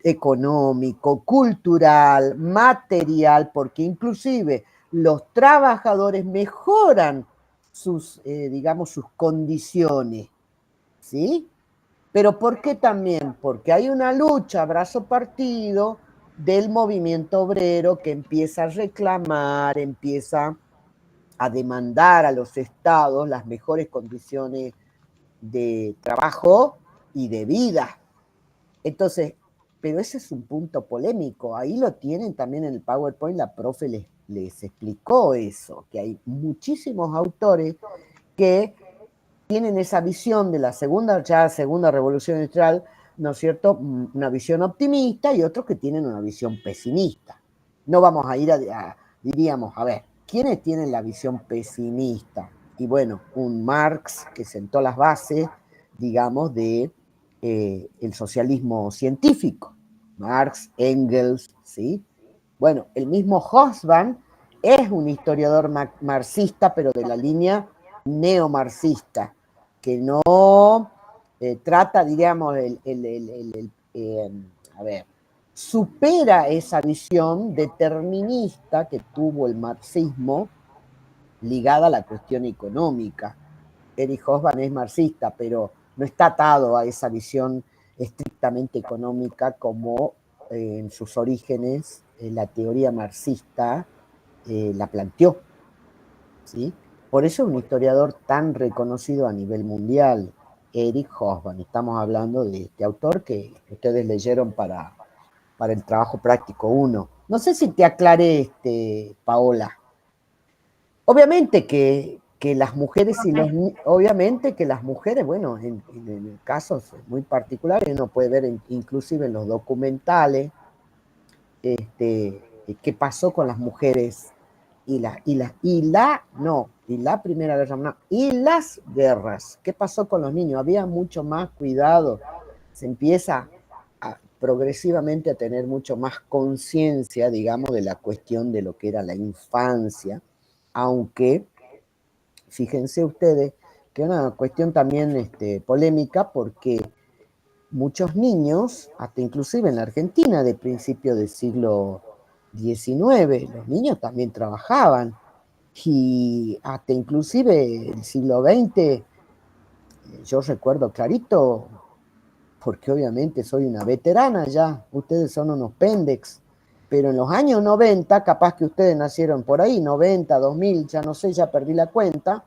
económico, cultural, material, porque inclusive los trabajadores mejoran digamos, sus condiciones, ¿sí? Pero ¿por qué también? Porque hay una lucha a brazo partido del movimiento obrero que empieza a reclamar, empieza a demandar a los estados las mejores condiciones de trabajo y de vida. Entonces, pero ese es un punto polémico. Ahí lo tienen también en el PowerPoint, la profe les explicó eso, que hay muchísimos autores que tienen esa visión de la segunda revolución industrial, ¿no es cierto?, una visión optimista, y otros que tienen una visión pesimista. No vamos a ir diríamos, a ver, ¿quiénes tienen la visión pesimista? Y bueno, un Marx que sentó las bases, digamos, de el socialismo científico. Marx, Engels, ¿sí? Bueno, el mismo Hobsbawm es un historiador marxista, pero de la línea neomarxista, que no trata, digamos, a ver, supera esa visión determinista que tuvo el marxismo ligada a la cuestión económica. Erich Hobsbawm es marxista, pero no está atado a esa visión estrictamente económica como en sus orígenes la teoría marxista la planteó, ¿sí? Por eso es un historiador tan reconocido a nivel mundial, Eric Hobsbawm. Estamos hablando de este autor que ustedes leyeron para el trabajo práctico 1. No sé si te aclaré, Paola. Obviamente que las mujeres y los obviamente que las mujeres, bueno, en casos muy particulares, uno puede ver inclusive en los documentales qué pasó con las mujeres y la Primera Guerra Mundial, y las guerras. ¿Qué pasó con los niños? Había mucho más cuidado, se empieza progresivamente a tener mucho más conciencia, digamos, de la cuestión de lo que era la infancia, aunque, fíjense ustedes, que es una cuestión también polémica, porque muchos niños, hasta inclusive en la Argentina de principio del siglo XIX, los niños también trabajaban, y hasta inclusive el siglo XX, yo recuerdo clarito, porque obviamente soy una veterana ya, ustedes son unos pendex, pero en los años 90, capaz que ustedes nacieron por ahí, 90, 2000, ya no sé, ya perdí la cuenta,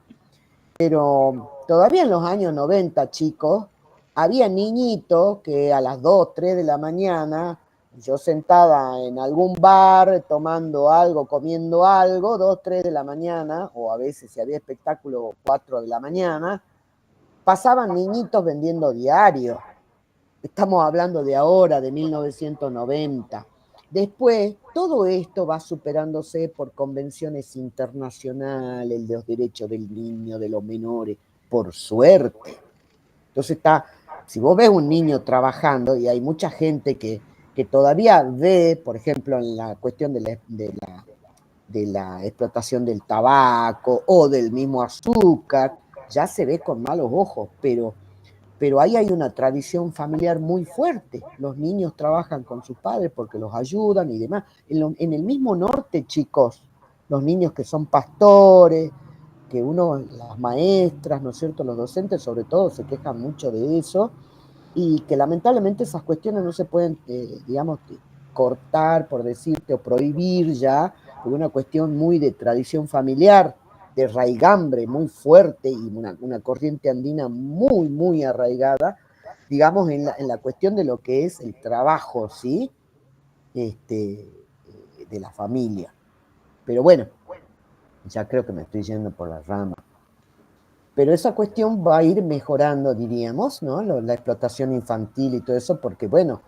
pero todavía en los años 90, chicos, había niñitos que a las 2, 3 de la mañana, yo sentada en algún bar, tomando algo, comiendo algo, 2, 3 de la mañana, o a veces si había espectáculo, 4 de la mañana, pasaban niñitos vendiendo diarios. Estamos hablando de ahora, de 1990. Después, todo esto va superándose por convenciones internacionales de los derechos del niño, de los menores, por suerte. Entonces si vos ves un niño trabajando, y hay mucha gente que todavía ve, por ejemplo, en la cuestión de la explotación del tabaco o del mismo azúcar, ya se ve con malos ojos, pero ahí hay una tradición familiar muy fuerte. Los niños trabajan con sus padres porque los ayudan y demás. En el mismo norte, chicos, los niños que son pastores, que las maestras, ¿no es cierto?, los docentes sobre todo se quejan mucho de eso, y que lamentablemente esas cuestiones no se pueden, digamos, cortar, por decirte, o prohibir ya, por una cuestión muy de tradición familiar, de raigambre muy fuerte, y una corriente andina muy, muy arraigada, digamos, en la cuestión de lo que es el trabajo, ¿sí? De la familia. Pero bueno, ya creo que me estoy yendo por la rama. Pero esa cuestión va a ir mejorando, diríamos, ¿no? La explotación infantil y todo eso, porque bueno,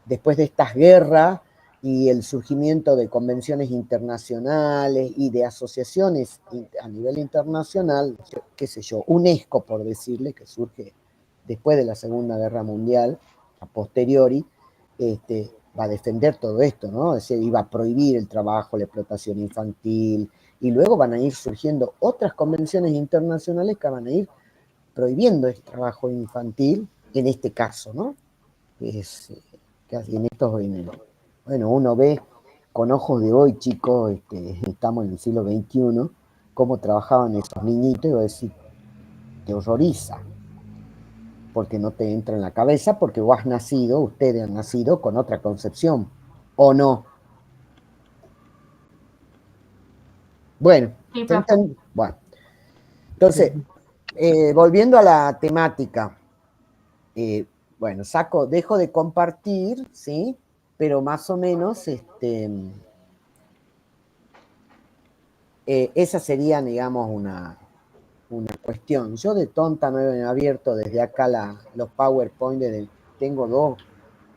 después de estas guerras y el surgimiento de convenciones internacionales y de asociaciones a nivel internacional, qué sé yo, UNESCO, por decirle, que surge después de la Segunda Guerra Mundial, a posteriori, va a defender todo esto, ¿no? Es decir, iba a prohibir el trabajo, la explotación infantil, y luego van a ir surgiendo otras convenciones internacionales que van a ir prohibiendo el trabajo infantil, en este caso, ¿no? Es, casi en estos, bueno, uno ve con ojos de hoy, chicos, estamos en el siglo XXI, cómo trabajaban esos niñitos, y vos decís, te horroriza, porque no te entra en la cabeza, porque vos has nacido, ustedes han nacido con otra concepción, ¿o no? Bueno, Sí, profe. bueno, entonces, volviendo a la temática, bueno, dejo de compartir, ¿sí? Pero más o menos, esa sería, digamos, una cuestión. Yo de tonta no he abierto desde acá los PowerPoint, tengo dos,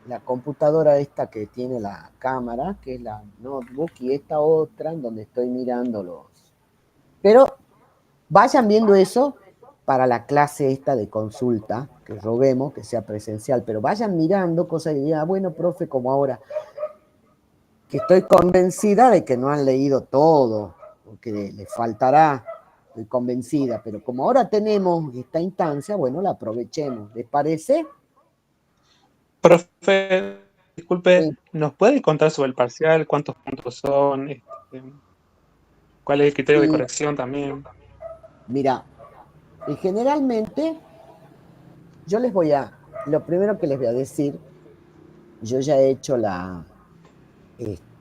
la computadora esta que tiene la cámara, que es la notebook, y esta otra en donde estoy mirando Pero vayan viendo eso para la clase esta de consulta, que roguemos que sea presencial, pero vayan mirando cosas y digan, bueno, profe, como ahora, que estoy convencida de que no han leído todo, porque les faltará, estoy convencida, pero como ahora tenemos esta instancia, bueno, la aprovechemos. ¿Les parece? Profe, disculpe, Sí. ¿nos puede contar sobre el parcial? ¿Cuántos puntos son? ¿Cuál es el criterio de Sí. corrección también? Mira, generalmente yo les voy a lo primero que les voy a decir, yo ya he hecho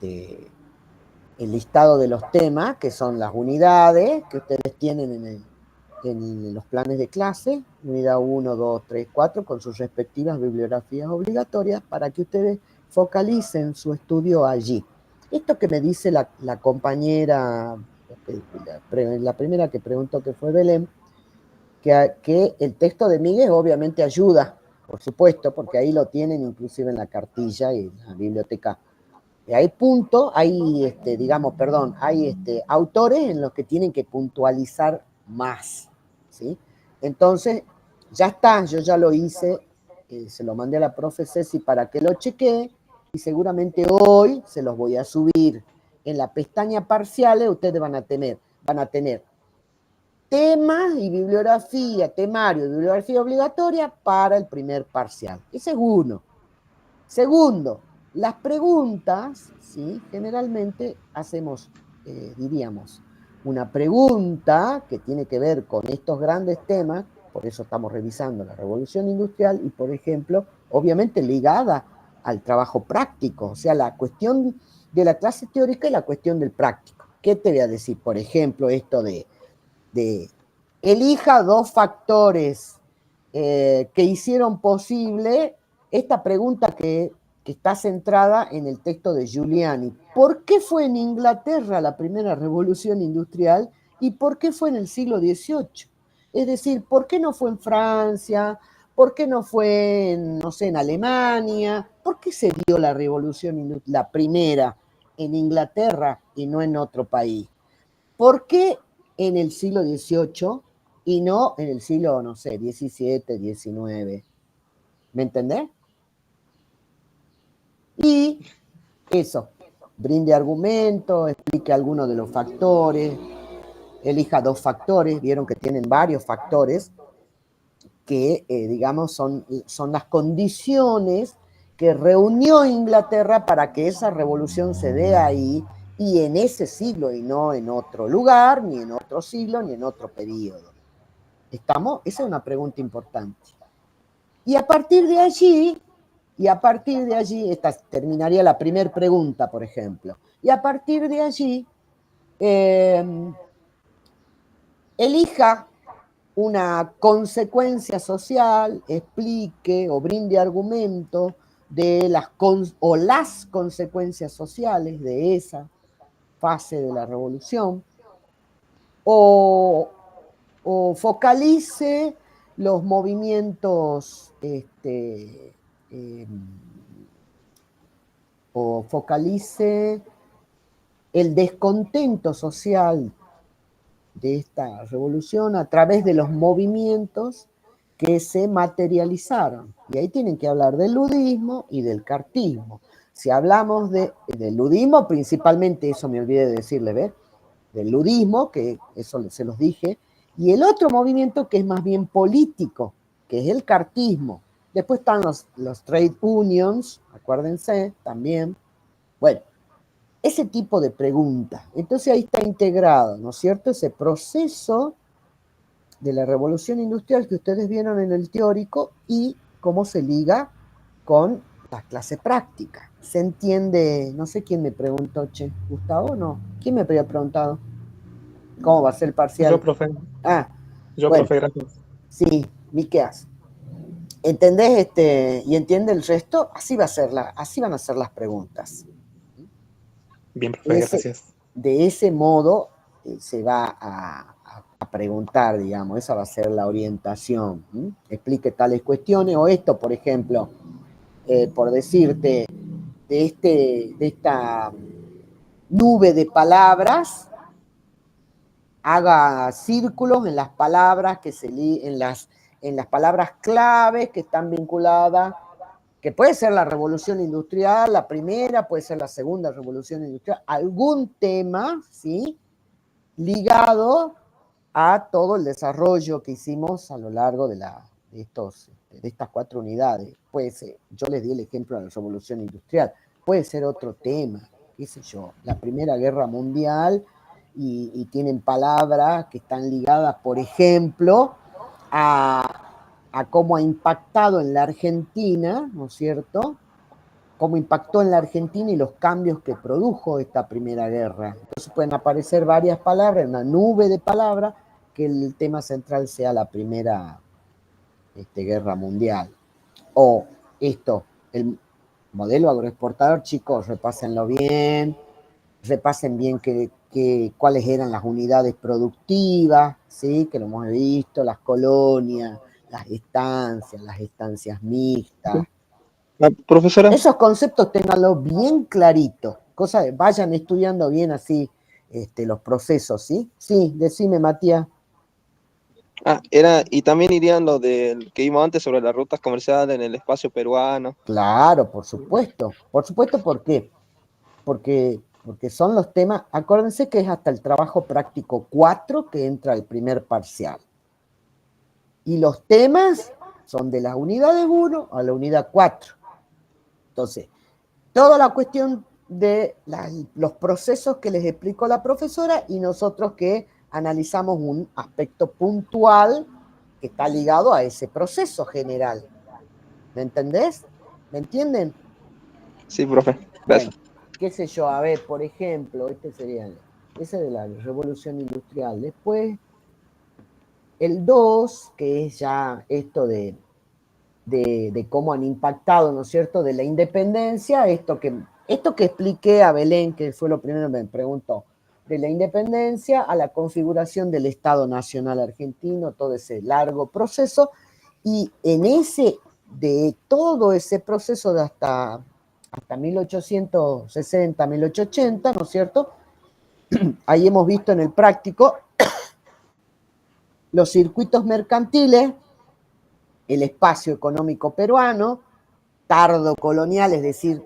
el listado de los temas, que son las unidades que ustedes tienen en los planes de clase, unidad 1, 2, 3, 4, con sus respectivas bibliografías obligatorias, para que ustedes focalicen su estudio allí. Esto que me dice la compañera, la primera que preguntó, que fue Belén, que el texto de Miguel obviamente ayuda, por supuesto, porque ahí lo tienen inclusive en la cartilla y en la biblioteca. Hay puntos, hay, hay autores en los que tienen que puntualizar más, ¿sí? Entonces, ya está, yo ya lo hice, se lo mandé a la profe Ceci para que lo chequee, y seguramente hoy se los voy a subir. En la pestaña parciales ustedes van a tener temas y bibliografía, temario y bibliografía obligatoria para el primer parcial. Ese es uno. Segundo, las preguntas, ¿sí? Generalmente hacemos, diríamos, una pregunta que tiene que ver con estos grandes temas, por eso estamos revisando la revolución industrial y, por ejemplo, obviamente ligada al trabajo práctico, o sea, la cuestión de la clase teórica y la cuestión del práctico. ¿Qué te voy a decir? Por ejemplo, esto de elija dos factores que hicieron posible esta pregunta que está centrada en el texto de Giuliani. ¿Por qué fue en Inglaterra la primera revolución industrial y por qué fue en el siglo XVIII? Es decir, ¿por qué no fue en Francia? ¿Por qué no fue en, no sé, en Alemania? ¿Por qué se dio la revolución industrial, la primera, en Inglaterra y no en otro país? ¿Por qué en el siglo XVIII y no en el siglo, no sé, XVII, XIX? ¿Me entendés? Y eso, brinde argumento, explique algunos de los factores, elija dos factores, vieron que tienen varios factores que, digamos, son las condiciones que reunió Inglaterra para que esa revolución se dé ahí y en ese siglo y no en otro lugar, ni en otro siglo, ni en otro periodo. ¿Estamos? Esa es una pregunta importante. Y a partir de allí, esta terminaría la primera pregunta, por ejemplo, y a partir de allí, elija una consecuencia social, explique o brinde argumentos de las consecuencias sociales de esa fase de la revolución, o focalice los movimientos, o focalice el descontento social de esta revolución a través de los movimientos que se materializaron. Y ahí tienen que hablar del ludismo y del cartismo. Si hablamos del ludismo, principalmente, eso me olvidé de decirle, ¿ves? Del ludismo, que eso se los dije, y el otro movimiento que es más bien político, que es el cartismo. Después están los trade unions, acuérdense, también. Bueno, ese tipo de preguntas. Entonces ahí está integrado, ¿no es cierto?, ese proceso de la revolución industrial que ustedes vieron en el teórico y cómo se liga con las clases prácticas. ¿Se entiende? No sé quién me preguntó, che, ¿Gustavo o no? ¿Quién me había preguntado? ¿Cómo va a ser el parcial? Yo, profe. Bueno, Profe, gracias. Sí, Miqueas. ¿Entendés y entiende el resto? Así van a ser las preguntas. Bien, profe, gracias. De ese modo se va a preguntar, digamos, esa va a ser la orientación. Explique tales cuestiones, o esto, por ejemplo, por decirte, de esta nube de palabras, haga círculos en las palabras en las palabras claves que están vinculadas, que puede ser la revolución industrial, la primera, puede ser la segunda revolución industrial, algún tema, ¿sí?, ligado a todo el desarrollo que hicimos a lo largo de estas 4 unidades. Puede ser, yo les di el ejemplo de la revolución industrial, puede ser otro tema, qué sé yo, la Primera Guerra Mundial, y tienen palabras que están ligadas, por ejemplo, a a cómo ha impactado en la Argentina, ¿no es cierto? Cómo impactó en la Argentina y los cambios que produjo esta Primera Guerra. Entonces pueden aparecer varias palabras, una nube de palabras, que el tema central sea la Primera Guerra Mundial. O esto, el modelo agroexportador, chicos, repásenlo bien, repasen bien cuáles eran las unidades productivas, ¿sí? Que lo hemos visto, las colonias, las estancias mixtas. Profesora. Esos conceptos ténganlos bien claritos, vayan estudiando bien así los procesos, ¿sí? Sí, decime, Matías. Y también irían lo del que vimos antes sobre las rutas comerciales en el espacio peruano. Claro, por supuesto, ¿por qué? Porque son los temas, acuérdense que es hasta el trabajo práctico 4 que entra el primer parcial. Y los temas son de las unidades 1 a la unidad 4. Entonces, toda la cuestión de los procesos que les explicó la profesora y nosotros que analizamos un aspecto puntual que está ligado a ese proceso general. ¿Me entendés? ¿Me entienden? Sí, profe. Gracias. Bueno, qué sé yo, a ver, por ejemplo, ese de la revolución industrial. Después, el 2, que es ya esto de cómo han impactado, ¿no es cierto?, de la independencia, esto que expliqué a Belén, que fue lo primero que me preguntó, de la independencia a la configuración del Estado Nacional Argentino, todo ese largo proceso, y de todo ese proceso de hasta 1860, 1880, ¿no es cierto?, ahí hemos visto en el práctico los circuitos mercantiles, el espacio económico peruano, tardo colonial, es decir,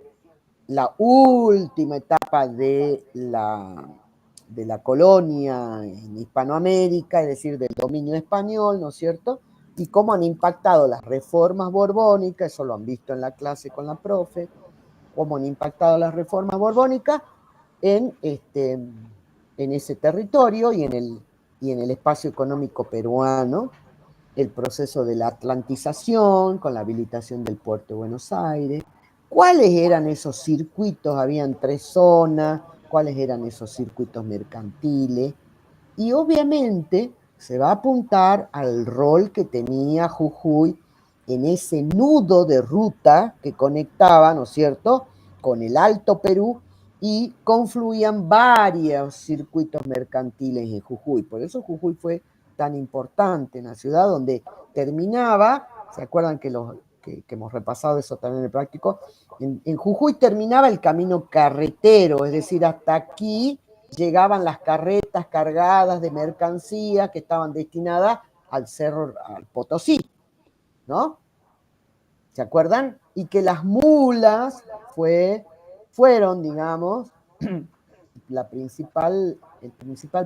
la última etapa de la colonia en Hispanoamérica, es decir, del dominio español, ¿no es cierto? Y cómo han impactado las reformas borbónicas, eso lo han visto en la clase con la profe, cómo han impactado las reformas borbónicas en ese territorio y en el espacio económico peruano, el proceso de la atlantización con la habilitación del puerto de Buenos Aires, cuáles eran esos circuitos, habían 3 zonas, cuáles eran esos circuitos mercantiles, y obviamente se va a apuntar al rol que tenía Jujuy en ese nudo de ruta que conectaba, ¿no es cierto?, con el Alto Perú, y confluían varios circuitos mercantiles en Jujuy. Por eso Jujuy fue tan importante en la ciudad, donde terminaba, ¿se acuerdan que hemos repasado eso también en el práctico? En Jujuy terminaba el camino carretero, es decir, hasta aquí llegaban las carretas cargadas de mercancías que estaban destinadas al cerro, al Potosí, ¿no? ¿Se acuerdan? Y que las mulas fueron, digamos, el principal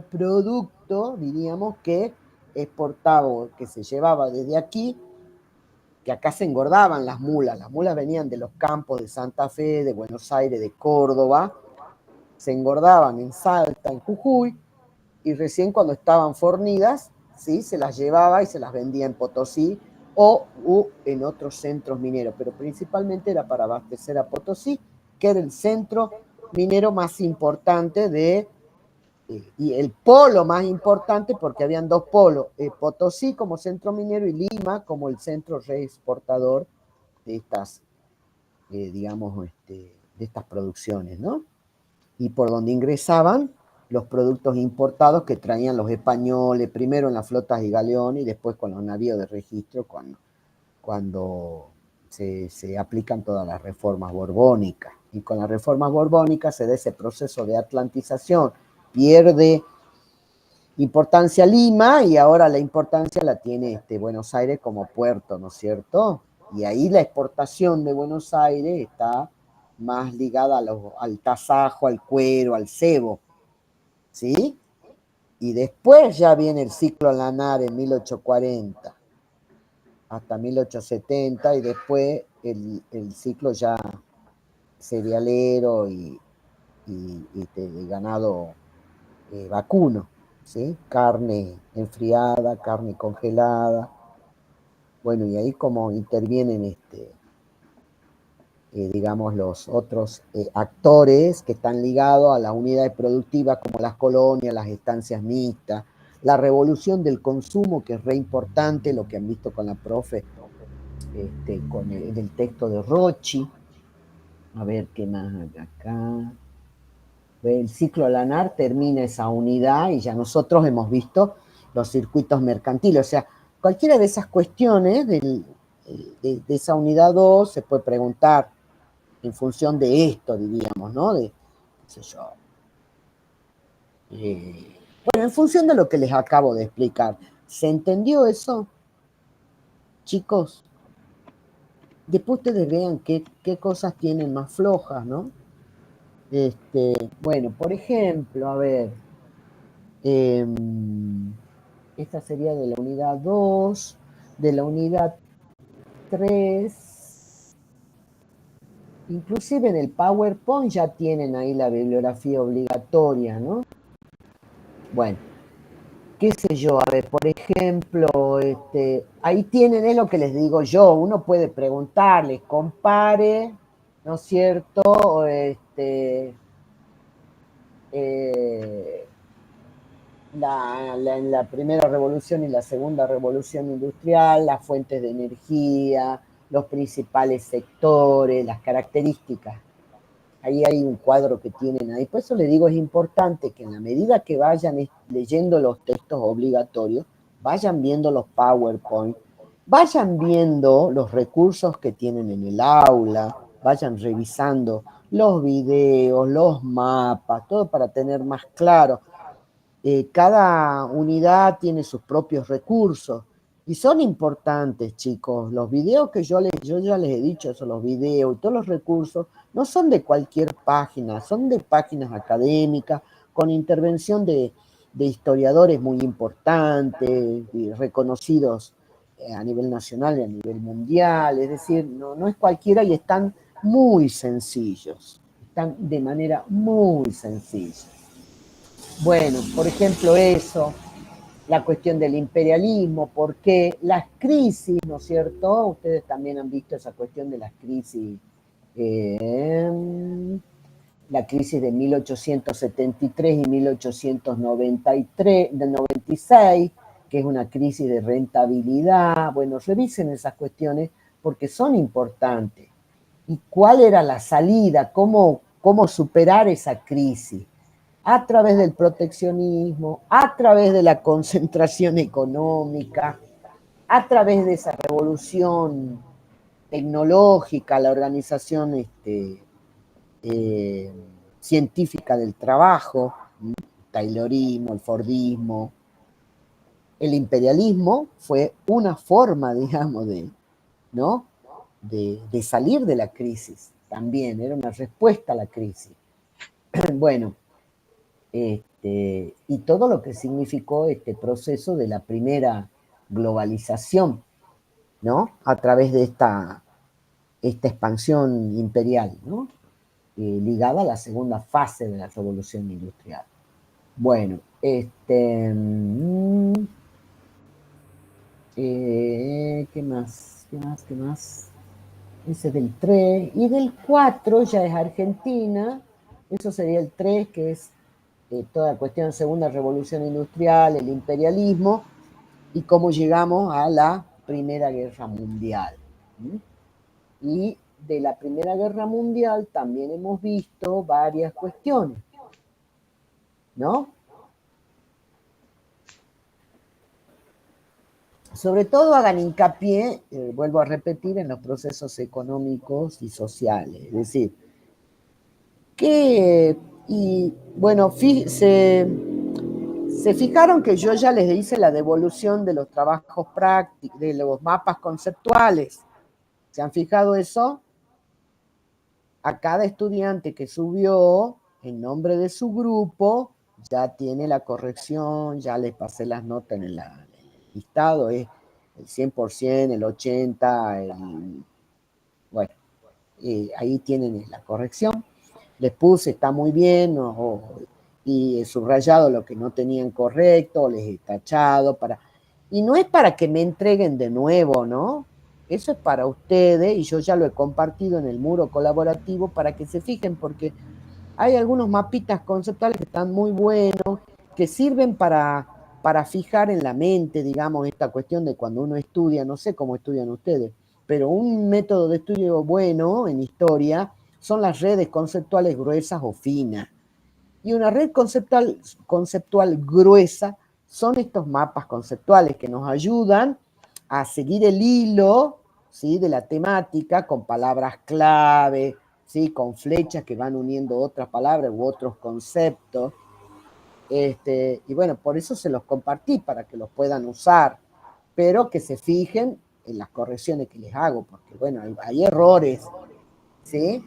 producto, diríamos, que exportaba, que se llevaba desde aquí, que acá se engordaban las mulas venían de los campos de Santa Fe, de Buenos Aires, de Córdoba, se engordaban en Salta, en Jujuy, y recién cuando estaban fornidas, ¿sí?, se las llevaba y se las vendía en Potosí o en otros centros mineros, pero principalmente era para abastecer a Potosí, que era el centro minero más importante y el polo más importante, porque habían 2 polos, Potosí como centro minero y Lima como el centro reexportador de estas, digamos, de estas producciones, ¿no? Y por donde ingresaban los productos importados que traían los españoles, primero en las flotas y galeones y después con los navíos de registro cuando se aplican todas las reformas borbónicas. Y con las reformas borbónicas se da ese proceso de atlantización, pierde importancia Lima y ahora la importancia la tiene Buenos Aires como puerto, ¿no es cierto? Y ahí la exportación de Buenos Aires está más ligada al tasajo, al cuero, al cebo, ¿sí? Y después ya viene el ciclo lanar en 1840 hasta 1870 y después el ciclo ya cerealero y de ganado vacuno, ¿sí? Carne enfriada, carne congelada. Bueno, y ahí como intervienen digamos, los otros actores que están ligados a las unidades productivas como las colonias, las estancias mixtas, la revolución del consumo, que es re importante, lo que han visto con la profe, con el texto de Rocci. A ver qué más hay acá. El ciclo lanar termina esa unidad y ya nosotros hemos visto los circuitos mercantiles. O sea, cualquiera de esas cuestiones de esa unidad 2 se puede preguntar en función de esto, diríamos, ¿no? De, qué sé yo. Bueno, en función de lo que les acabo de explicar. ¿Se entendió eso, chicos? Después ustedes vean qué cosas tienen más flojas, ¿no? Bueno, por ejemplo, a ver, esta sería de la unidad 2, de la unidad 3, inclusive en el PowerPoint ya tienen ahí la bibliografía obligatoria, ¿no? Bueno, qué sé yo, a ver, por ejemplo, ahí tienen, es lo que les digo yo, uno puede preguntarles, compare, ¿no es cierto? En la primera revolución y la segunda revolución industrial, las fuentes de energía, los principales sectores, las características. Ahí hay un cuadro que tienen ahí. Por eso les digo, es importante que en la medida que vayan leyendo los textos obligatorios, vayan viendo los PowerPoint, vayan viendo los recursos que tienen en el aula, vayan revisando los videos, los mapas, todo para tener más claro. Cada unidad tiene sus propios recursos y son importantes, chicos. Los videos que yo ya les he dicho eso, los videos y todos los recursos no son de cualquier página, son de páginas académicas con intervención de historiadores muy importantes y reconocidos a nivel nacional y a nivel mundial. Es decir, no es cualquiera y están muy sencillos, están de manera muy sencilla. Bueno, por ejemplo eso, la cuestión del imperialismo, porque las crisis, ¿no es cierto? Ustedes también han visto esa cuestión de las crisis, la crisis de 1873 y 1893, del 96, que es una crisis de rentabilidad. Bueno, revisen esas cuestiones porque son importantes. ¿Y cuál era la salida? ¿Cómo superar esa crisis? A través del proteccionismo, a través de la concentración económica, a través de esa revolución tecnológica, la organización científica del trabajo, el taylorismo, el fordismo. El imperialismo fue una forma, digamos, ¿no? de salir de la crisis también, era una respuesta a la crisis. Bueno, y todo lo que significó este proceso de la primera globalización, ¿no? A través de esta expansión imperial, ¿no? Ligada a la segunda fase de la revolución industrial. Bueno, ¿qué más? ¿Qué más? Ese del 3, y del 4 ya es Argentina, eso sería el 3, que es toda la cuestión de segunda revolución industrial, el imperialismo, y cómo llegamos a la Primera Guerra Mundial. Y de la Primera Guerra Mundial también hemos visto varias cuestiones, ¿no? Sobre todo hagan hincapié, vuelvo a repetir, en los procesos económicos y sociales. Es decir, y bueno, se fijaron que yo ya les hice la devolución de los trabajos prácticos, de los mapas conceptuales. ¿Se han fijado eso? A cada estudiante que subió en nombre de su grupo, ya tiene la corrección, ya les pasé las notas en el listado, es el 100%, el 80%, bueno, ahí tienen la corrección. Les puse, está muy bien, y he subrayado lo que no tenían correcto, les he tachado Y no es para que me entreguen de nuevo, ¿no? Eso es para ustedes y yo ya lo he compartido en el muro colaborativo para que se fijen, porque hay algunos mapitas conceptuales que están muy buenos, que sirven para fijar en la mente, digamos, esta cuestión de cuando uno estudia, no sé cómo estudian ustedes, pero un método de estudio bueno en historia son las redes conceptuales gruesas o finas. Y una red conceptual gruesa son estos mapas conceptuales que nos ayudan a seguir el hilo, ¿sí?, de la temática con palabras clave, ¿sí?, con flechas que van uniendo otras palabras u otros conceptos. Y bueno, por eso se los compartí, para que los puedan usar, pero que se fijen en las correcciones que les hago, porque bueno, hay errores, ¿sí?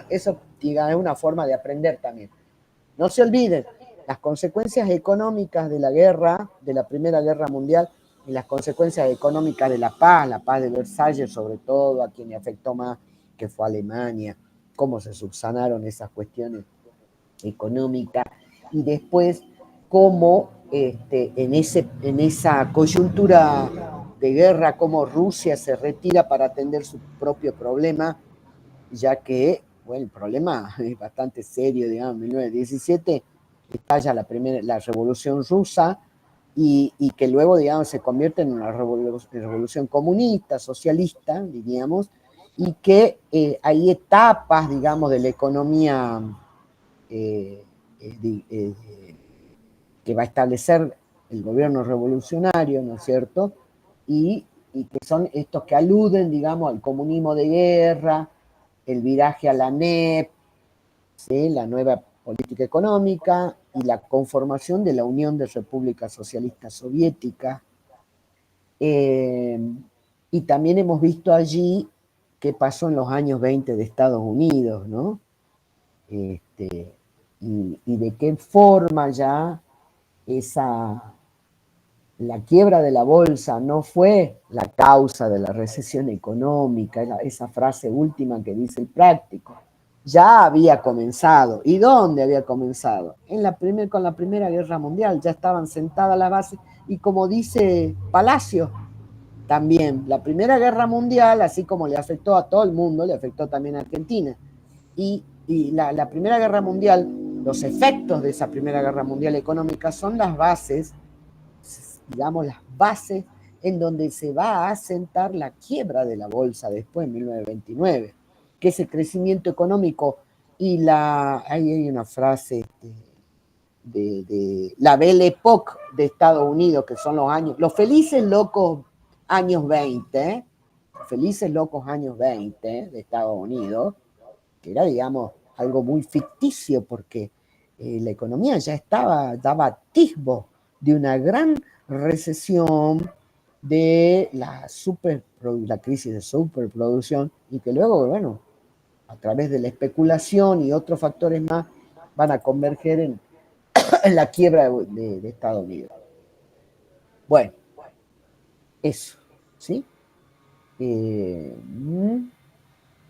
Eso, diga, es una forma de aprender también. No se olviden, las consecuencias económicas de la guerra, de la Primera Guerra Mundial, y las consecuencias económicas de la paz de Versalles, sobre todo, a quien le afectó más, que fue Alemania, cómo se subsanaron esas cuestiones económicas, y después cómo en esa coyuntura de guerra, cómo Rusia se retira para atender su propio problema, ya que, bueno, el problema es bastante serio, digamos. En 1917 estalla la Revolución Rusa y que luego, digamos, se convierte en una revolución comunista, socialista, diríamos, y que hay etapas, digamos, de la economía eh, que va a establecer el gobierno revolucionario, ¿no es cierto? Y que son estos que aluden, digamos, al comunismo de guerra, el viraje a la NEP, ¿sí?, la nueva política económica y la conformación de la Unión de Repúblicas Socialistas Soviéticas. Y también hemos visto allí qué pasó en los años 20 de Estados Unidos, ¿no? Y de qué forma ya la quiebra de la bolsa no fue la causa de la recesión económica, esa frase última que dice el práctico. Ya había comenzado. ¿Y dónde había comenzado? Con la Primera Guerra Mundial. Ya estaban sentadas las bases. Y como dice Palacio, también la Primera Guerra Mundial, así como le afectó a todo el mundo, le afectó también a Argentina. Y la Primera Guerra Mundial, los efectos de esa Primera Guerra Mundial económica son las bases, digamos, las bases en donde se va a asentar la quiebra de la bolsa después, en 1929, que es el crecimiento económico y ahí hay una frase de la Belle Époque de Estados Unidos, que son los felices locos años 20, felices locos años 20 de Estados Unidos, que era, digamos, algo muy ficticio, porque la economía ya daba atisbo de una gran recesión, de la crisis de superproducción, y que luego, bueno, a través de la especulación y otros factores más, van a converger en la quiebra de Estados Unidos. Bueno, eso, ¿sí?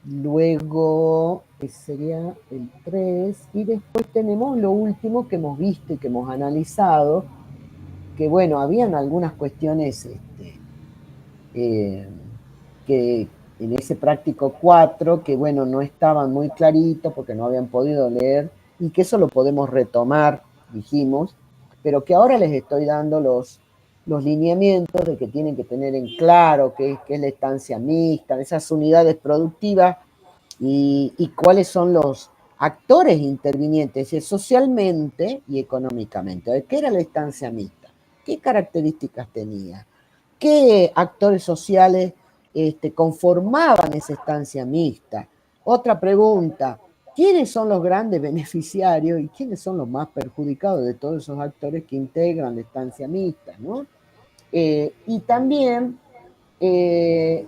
Luego sería el 3, y después tenemos lo último que hemos visto y que hemos analizado, que bueno, habían algunas cuestiones que en ese práctico 4, que bueno, no estaban muy claritos porque no habían podido leer, y que eso lo podemos retomar, dijimos, pero que ahora les estoy dando los lineamientos de que tienen que tener en claro qué es la estancia mixta, esas unidades productivas, y cuáles son los actores intervinientes socialmente y económicamente. ¿Qué era la estancia mixta? ¿Qué características tenía? ¿Qué actores sociales conformaban esa estancia mixta? Otra pregunta, ¿quiénes son los grandes beneficiarios y quiénes son los más perjudicados de todos esos actores que integran la estancia mixta, ¿no? Y también, ¿qué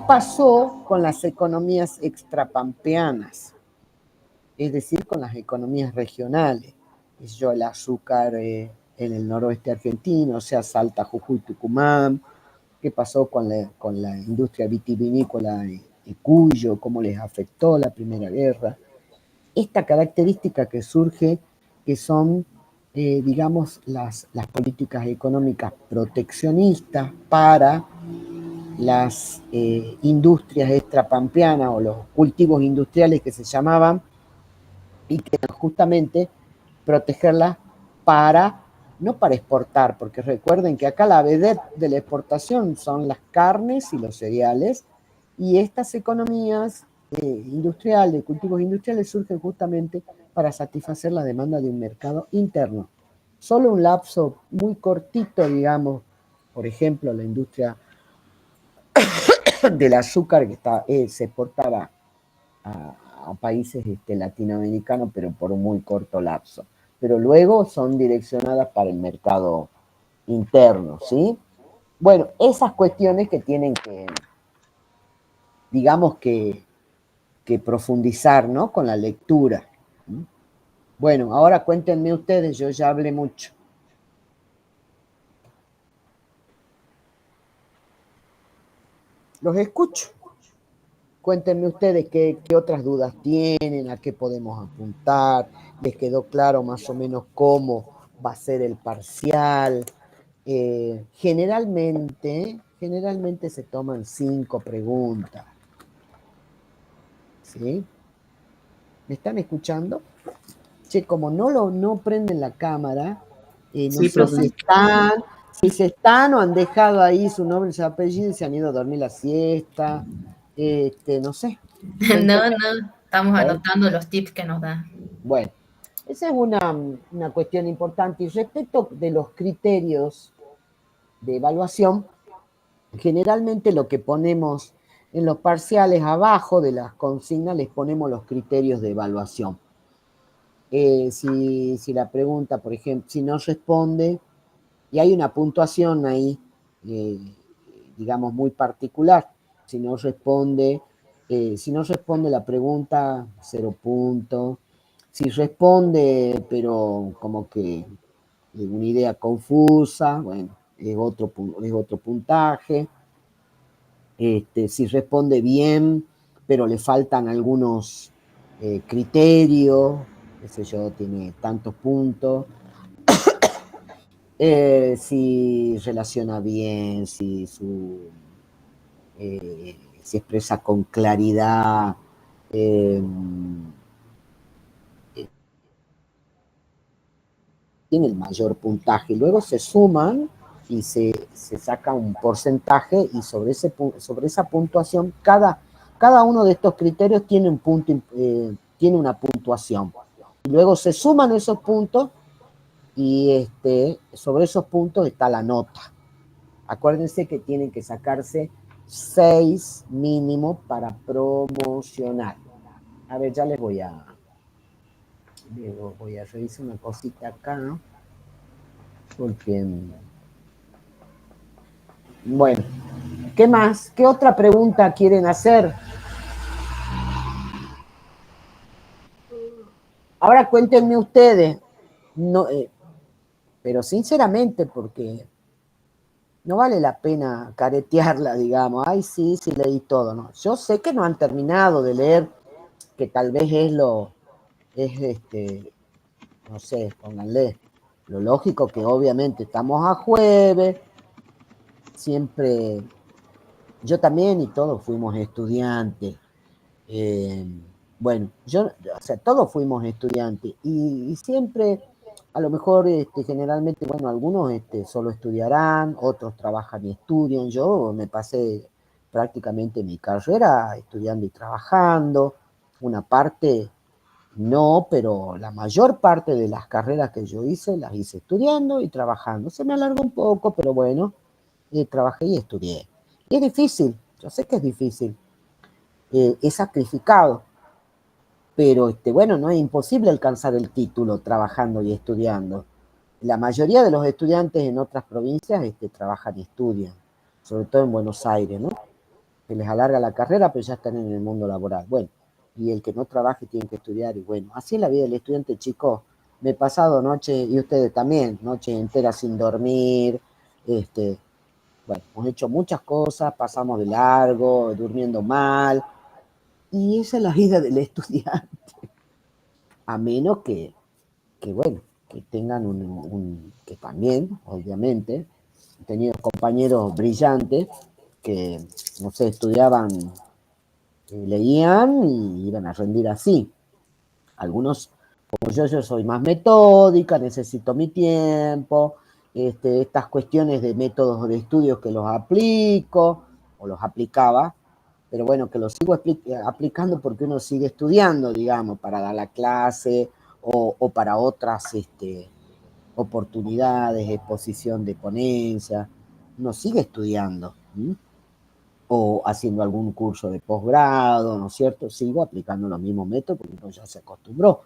pasó con las economías extrapampeanas? Es decir, con las economías regionales. El azúcar en el noroeste argentino, o sea, Salta, Jujuy, Tucumán. ¿Qué pasó con la industria vitivinícola de Cuyo? ¿Cómo les afectó la Primera Guerra? Esta característica que surge, que son digamos, las políticas económicas proteccionistas para las industrias extrapampeanas o los cultivos industriales que se llamaban, y que justamente protegerlas para, no para exportar, porque recuerden que acá la vedette de la exportación son las carnes y los cereales, y estas economías industriales, de cultivos industriales, surgen justamente para satisfacer la demanda de un mercado interno. Solo un lapso muy cortito, digamos, por ejemplo, la industria del azúcar que se exportaba a países latinoamericanos, pero por un muy corto lapso. Pero luego son direccionadas para el mercado interno, ¿sí? Bueno, esas cuestiones que tienen que, digamos que profundizar, ¿no? Con la lectura. Bueno, ahora cuéntenme ustedes, yo ya hablé mucho. Los escucho. Cuéntenme ustedes qué otras dudas tienen, a qué podemos apuntar, les quedó claro más o menos cómo va a ser el parcial. Generalmente se toman 5 preguntas. ¿Sí? ¿Me están escuchando? Che, como no prenden la cámara, no Sí, sé profe. si se están o han dejado ahí su nombre y su apellido y se han ido a dormir la siesta, no sé. No, no, estamos Bueno. anotando los tips que nos dan. Bueno, esa es una cuestión importante. Y respecto de los criterios de evaluación, generalmente lo que ponemos en los parciales abajo de las consignas les ponemos los criterios de evaluación. Si la pregunta, por ejemplo, si no responde, y hay una puntuación ahí, digamos, muy particular. Si no responde la pregunta, 0 puntos. Si responde, pero como que una idea confusa, bueno, es otro puntaje. Si responde bien, pero le faltan algunos criterios, qué sé yo, tiene tantos puntos. Si relaciona bien, si expresa con claridad, tiene el mayor puntaje. Luego se suman y se saca un porcentaje, y sobre esa puntuación, cada uno de estos criterios tiene un punto, tiene una puntuación. Y luego se suman esos puntos y sobre esos puntos está la nota. Acuérdense que tienen que sacarse 6 mínimo para promocionar. A ver, ya les voy a revisar una cosita acá, ¿no? Porque, bueno, ¿qué más? ¿Qué otra pregunta quieren hacer? Ahora cuéntenme ustedes, no, pero sinceramente, porque no vale la pena caretearla, digamos, ay, sí, leí todo, ¿no? Yo sé que no han terminado de leer, que tal vez no sé, pónganle, lo lógico que obviamente estamos a jueves, siempre, yo también y todos fuimos estudiantes, bueno, o sea, todos fuimos estudiantes y siempre, a lo mejor, generalmente, bueno, algunos solo estudiarán, otros trabajan y estudian. Yo me pasé prácticamente mi carrera estudiando y trabajando, una parte no, pero la mayor parte de las carreras que yo hice, las hice estudiando y trabajando. Se me alargó un poco, pero bueno, trabajé y estudié. Y es difícil, yo sé que es difícil, es sacrificado, pero bueno, no es imposible alcanzar el título trabajando y estudiando. La mayoría de los estudiantes en otras provincias trabajan y estudian, sobre todo en Buenos Aires, ¿no? Que les alarga la carrera, pero ya están en el mundo laboral. Bueno, y el que no trabaje tiene que estudiar, y bueno, así es la vida del estudiante, chicos. Me he pasado noches, y ustedes también, noches enteras sin dormir, bueno, hemos hecho muchas cosas, pasamos de largo, durmiendo mal, y esa es la vida del estudiante. A menos que que tengan que también, obviamente, he tenido compañeros brillantes que, no sé, estudiaban, leían y iban a rendir así. Algunos, como yo soy más metódica, necesito mi tiempo, estas cuestiones de métodos de estudio que los aplico, o los aplicaba, pero bueno, que los sigo aplicando porque uno sigue estudiando, digamos, para dar la clase o para otras oportunidades, exposición de ponencia, uno sigue estudiando, ¿sí? O haciendo algún curso de posgrado, ¿no es cierto? Sigo aplicando los mismos métodos porque uno ya se acostumbró.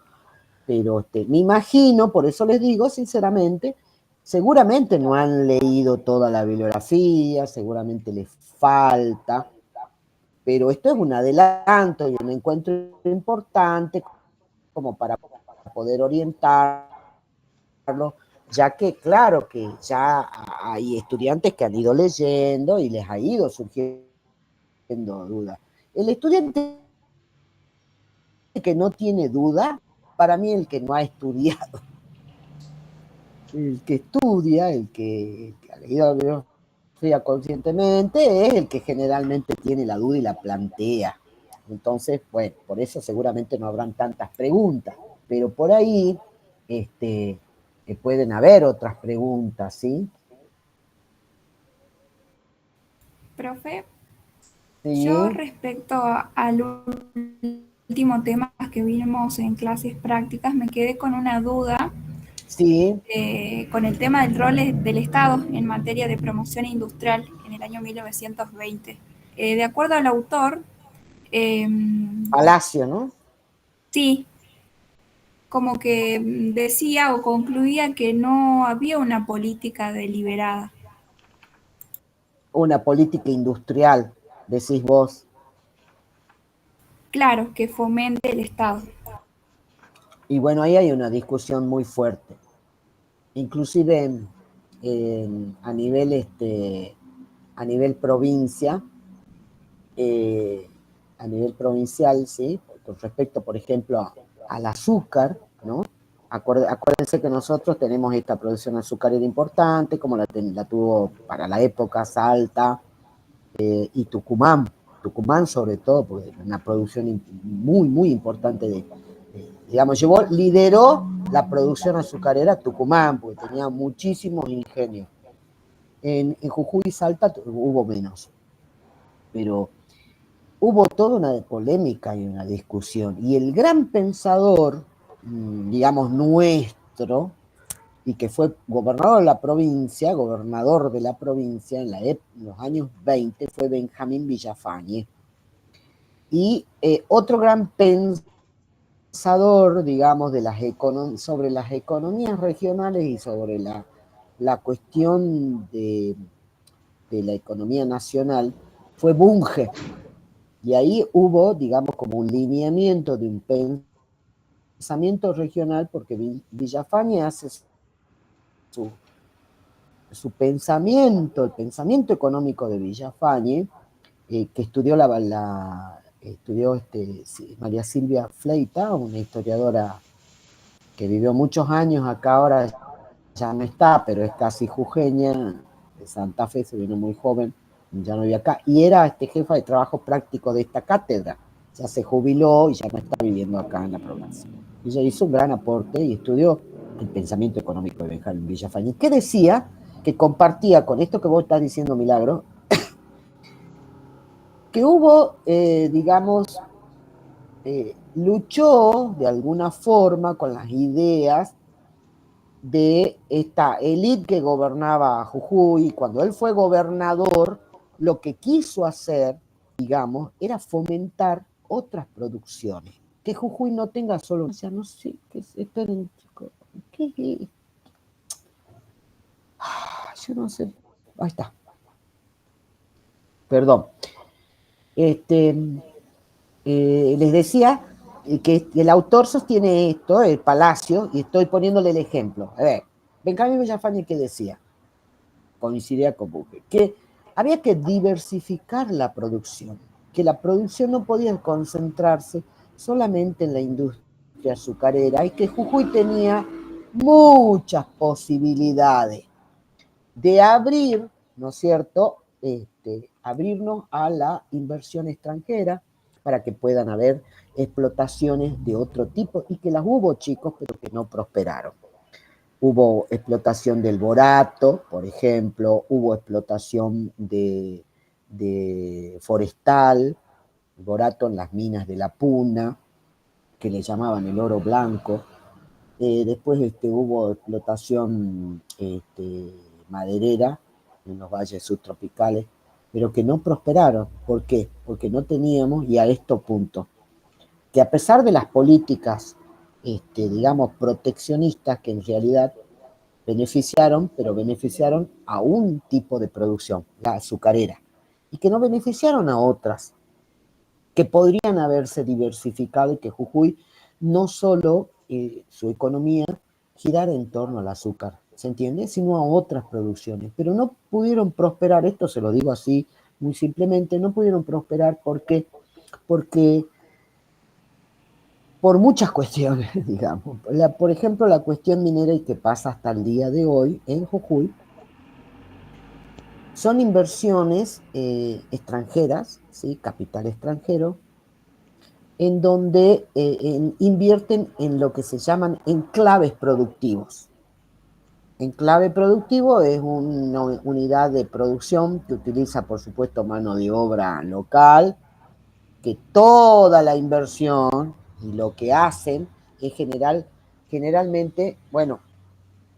Pero me imagino, por eso les digo, sinceramente, seguramente no han leído toda la bibliografía, seguramente les falta, pero esto es un adelanto y un encuentro importante como para poder orientarlo, ya que claro que ya hay estudiantes que han ido leyendo y les ha ido surgiendo dudas. El estudiante que no tiene duda, para mí el que no ha estudiado. El que estudia, el que ha leído la bibliografía conscientemente, es el que generalmente tiene la duda y la plantea. Entonces, bueno, por eso seguramente no habrán tantas preguntas, pero por ahí pueden haber otras preguntas, ¿sí? Profe, Sí, yo respecto al último tema que vimos en clases prácticas, me quedé con una duda sí. con el tema del rol del Estado en materia de promoción industrial en el año 1920. De acuerdo al autor, Palacio, ¿no? sí, como que decía o concluía que no había una política deliberada. Una política industrial, decís vos. Claro, que fomente el Estado. Y bueno, ahí hay una discusión muy fuerte. Inclusive a nivel provincia, a nivel provincial, ¿sí? Con respecto, por ejemplo, al azúcar, ¿no? Acuérdense que nosotros tenemos esta producción azucarera importante, como la tuvo para la época Salta y Tucumán. Tucumán sobre todo, porque una producción muy, muy importante digamos, lideró la producción azucarera Tucumán, porque tenía muchísimos ingenios. En Jujuy y Salta hubo menos, pero hubo toda una polémica y una discusión. Y el gran pensador, digamos, nuestro, y que fue gobernador de la provincia en los años 20, fue Benjamín Villafañe. Y otro gran pensador, digamos, sobre las economías regionales y sobre la cuestión de la economía nacional, fue Bunge. Y ahí hubo, digamos, como un lineamiento de un pensamiento regional, porque Villafañe hace su pensamiento, el pensamiento económico de Villafañe, que estudió María Silvia Fleita, una historiadora que vivió muchos años acá, ahora ya no está, pero es casi jujeña, de Santa Fe, se vino muy joven, ya no vive acá, y era jefa de trabajo práctico de esta cátedra. Ya se jubiló y ya no está viviendo acá en la provincia. Ella hizo un gran aporte y estudió el pensamiento económico de Benjamín Villafañe, que decía que compartía con esto que vos estás diciendo, Milagro, que hubo, digamos, luchó de alguna forma con las ideas de esta élite que gobernaba Jujuy. Cuando él fue gobernador, lo que quiso hacer, digamos, era fomentar otras producciones. Que Jujuy no tenga solo... O sea, no sé, esperen, chicos, ¿qué es esto? Yo no sé. Ahí está. Perdón. Les decía que el autor sostiene esto, el Palacio, y estoy poniéndole el ejemplo. A ver, Benjamín Villafañe, ¿qué decía? Coincidía con Bunge, que había que diversificar la producción, que la producción no podía concentrarse solamente en la industria azucarera, y que Jujuy tenía muchas posibilidades de abrir, ¿no es cierto?, abrirnos a la inversión extranjera para que puedan haber explotaciones de otro tipo, y que las hubo, chicos, pero que no prosperaron. Hubo explotación del borato, por ejemplo, hubo explotación de forestal, borato en las minas de la Puna, que le llamaban el oro blanco. Después hubo explotación maderera en los valles subtropicales, pero que no prosperaron. ¿Por qué? Porque no teníamos, y a esto punto, que a pesar de las políticas, digamos, proteccionistas, que en realidad beneficiaron, pero beneficiaron a un tipo de producción, la azucarera, y que no beneficiaron a otras, que podrían haberse diversificado, y que Jujuy no solo su economía girara en torno al azúcar, ¿se entiende?, sino a otras producciones, pero no pudieron prosperar. Esto se lo digo así muy simplemente, no pudieron prosperar porque por muchas cuestiones, digamos. Por ejemplo, la cuestión minera, y que pasa hasta el día de hoy en Jujuy, son inversiones extranjeras, ¿sí?, capital extranjero, en donde invierten en lo que se llaman enclaves productivos. Enclave productivo es una unidad de producción que utiliza, por supuesto, mano de obra local, que toda la inversión y lo que hacen es generalmente, bueno,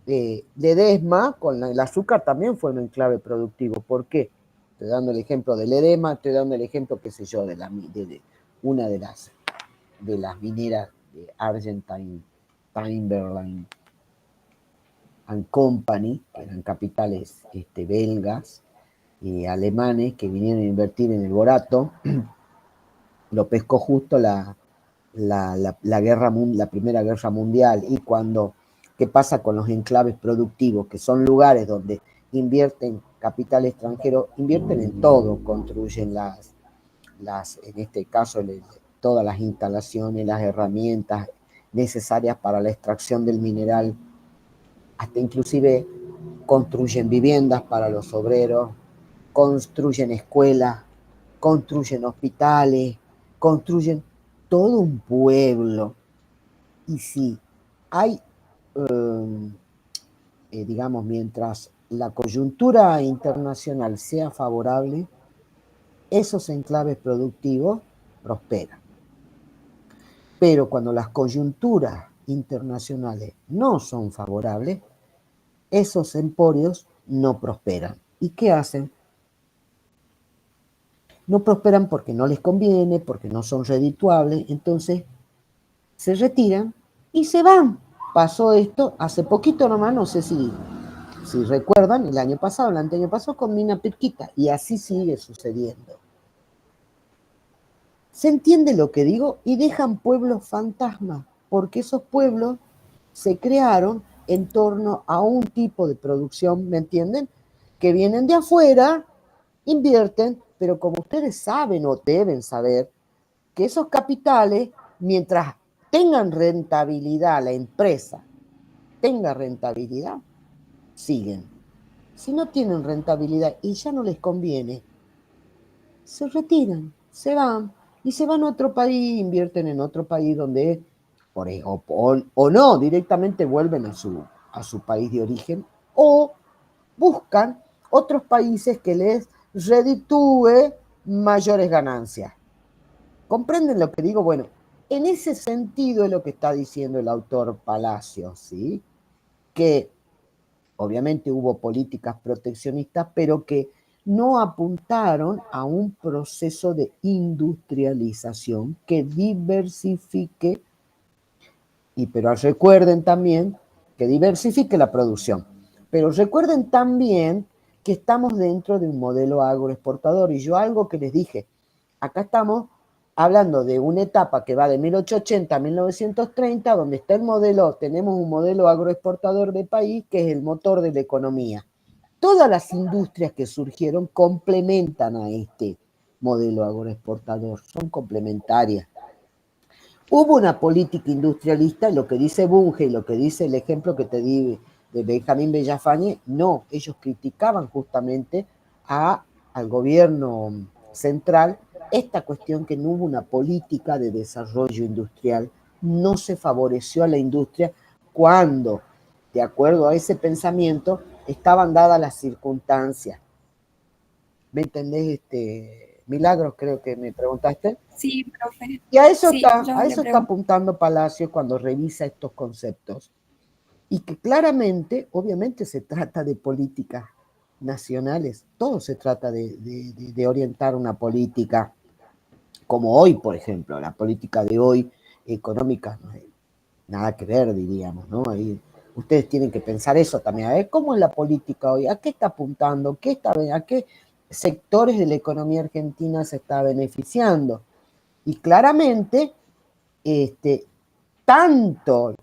Ledesma con el azúcar también fue un enclave productivo. ¿Por qué? Estoy dando el ejemplo de Ledesma, estoy dando el ejemplo, qué sé yo, de una de las mineras de Argentine Timberline and Company, que eran capitales belgas y alemanes, que vinieron a invertir en el borato. Lo pescó justo la Primera Guerra Mundial. Y ¿qué pasa con los enclaves productivos? Que son lugares donde invierten capital extranjero, invierten en todo, construyen en este caso, todas las instalaciones, las herramientas necesarias para la extracción del mineral, hasta inclusive construyen viviendas para los obreros, construyen escuelas, construyen hospitales, construyen todo un pueblo. Y si hay, digamos, mientras la coyuntura internacional sea favorable, esos enclaves productivos prosperan. Pero cuando las coyunturas internacionales no son favorables, esos emporios no prosperan. ¿Y qué hacen? No prosperan porque no les conviene, porque no son redituables, entonces se retiran y se van. Pasó esto hace poquito nomás, no sé si recuerdan, el año pasado, el anteaño pasado, con Mina Pirquita, y así sigue sucediendo. ¿Se entiende lo que digo? Y dejan pueblos fantasmas, porque esos pueblos se crearon en torno a un tipo de producción, ¿me entienden?, que vienen de afuera, invierten, pero como ustedes saben o deben saber, que esos capitales, mientras tengan rentabilidad, la empresa tenga rentabilidad, siguen. Si no tienen rentabilidad y ya no les conviene, se retiran, se van, y se van a otro país, invierten en otro país donde, o no, directamente vuelven a su país de origen, o buscan otros países que les reditúe mayores ganancias. ¿Comprenden lo que digo? Bueno, en ese sentido es lo que está diciendo el autor Palacios, ¿sí? Que obviamente hubo políticas proteccionistas, pero que no apuntaron a un proceso de industrialización que diversifique, pero recuerden también que diversifique la producción. Pero recuerden también que estamos dentro de un modelo agroexportador, y yo algo que les dije, acá estamos hablando de una etapa que va de 1880 a 1930, donde está tenemos un modelo agroexportador de país que es el motor de la economía. Todas las industrias que surgieron complementan a este modelo agroexportador, son complementarias. Hubo una política industrialista, y lo que dice Bunge y lo que dice el ejemplo que te di de Benjamín Villafañe, no, ellos criticaban justamente al gobierno central esta cuestión que no hubo una política de desarrollo industrial, no se favoreció a la industria cuando, de acuerdo a ese pensamiento, estaban dadas las circunstancias. ¿Me entendés, Milagros? Creo que me preguntaste. Sí, profe. Y a eso, Sí, está, yo a le eso está pregunto. apuntando Palacio cuando revisa estos conceptos. Y que claramente, obviamente, se trata de políticas nacionales. Todo se trata de orientar una política como hoy, por ejemplo. La política de hoy económica no hay nada que ver, diríamos, ¿no? Ahí ustedes tienen que pensar eso también. A ver, ¿cómo es la política hoy? ¿A qué está apuntando? ¿A qué sectores de la economía argentina se está beneficiando? Y claramente, tanto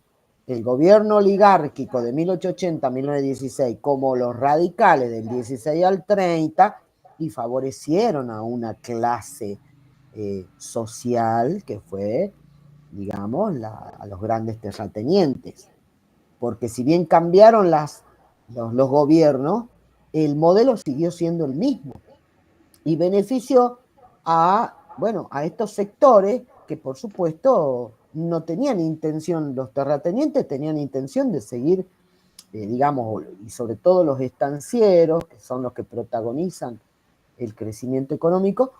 el gobierno oligárquico de 1880 a 1916 como los radicales del 16 al 30 y favorecieron a una clase social que fue, digamos, a los grandes terratenientes. Porque si bien cambiaron los gobiernos, el modelo siguió siendo el mismo y benefició a estos sectores que por supuesto no tenían intención, los terratenientes tenían intención de seguir, digamos, y sobre todo los estancieros, que son los que protagonizan el crecimiento económico,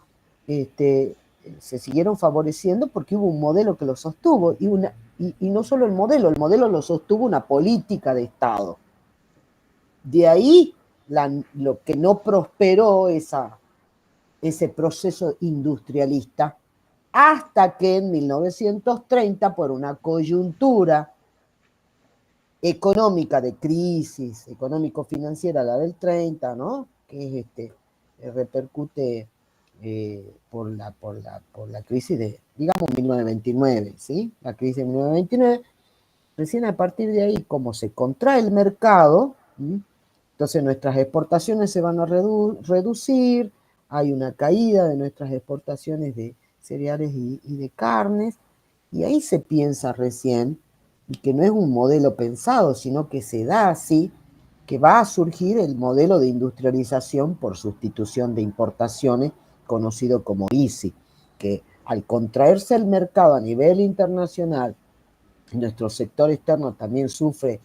se siguieron favoreciendo porque hubo un modelo que lo sostuvo, y no solo el modelo lo sostuvo una política de Estado. De ahí lo que no prosperó ese proceso industrialista, hasta que en 1930, por una coyuntura económica de crisis económico-financiera, la del 30, ¿no? Que repercute por la crisis de, digamos, 1929, ¿sí? La crisis de 1929, recién a partir de ahí, como se contrae el mercado, ¿sí? Entonces nuestras exportaciones se van a reducir, hay una caída de nuestras exportaciones de cereales y de carnes, y ahí se piensa recién, y que no es un modelo pensado, sino que se da así, que va a surgir el modelo de industrialización por sustitución de importaciones, conocido como ISI, que al contraerse el mercado a nivel internacional, nuestro sector externo también sufre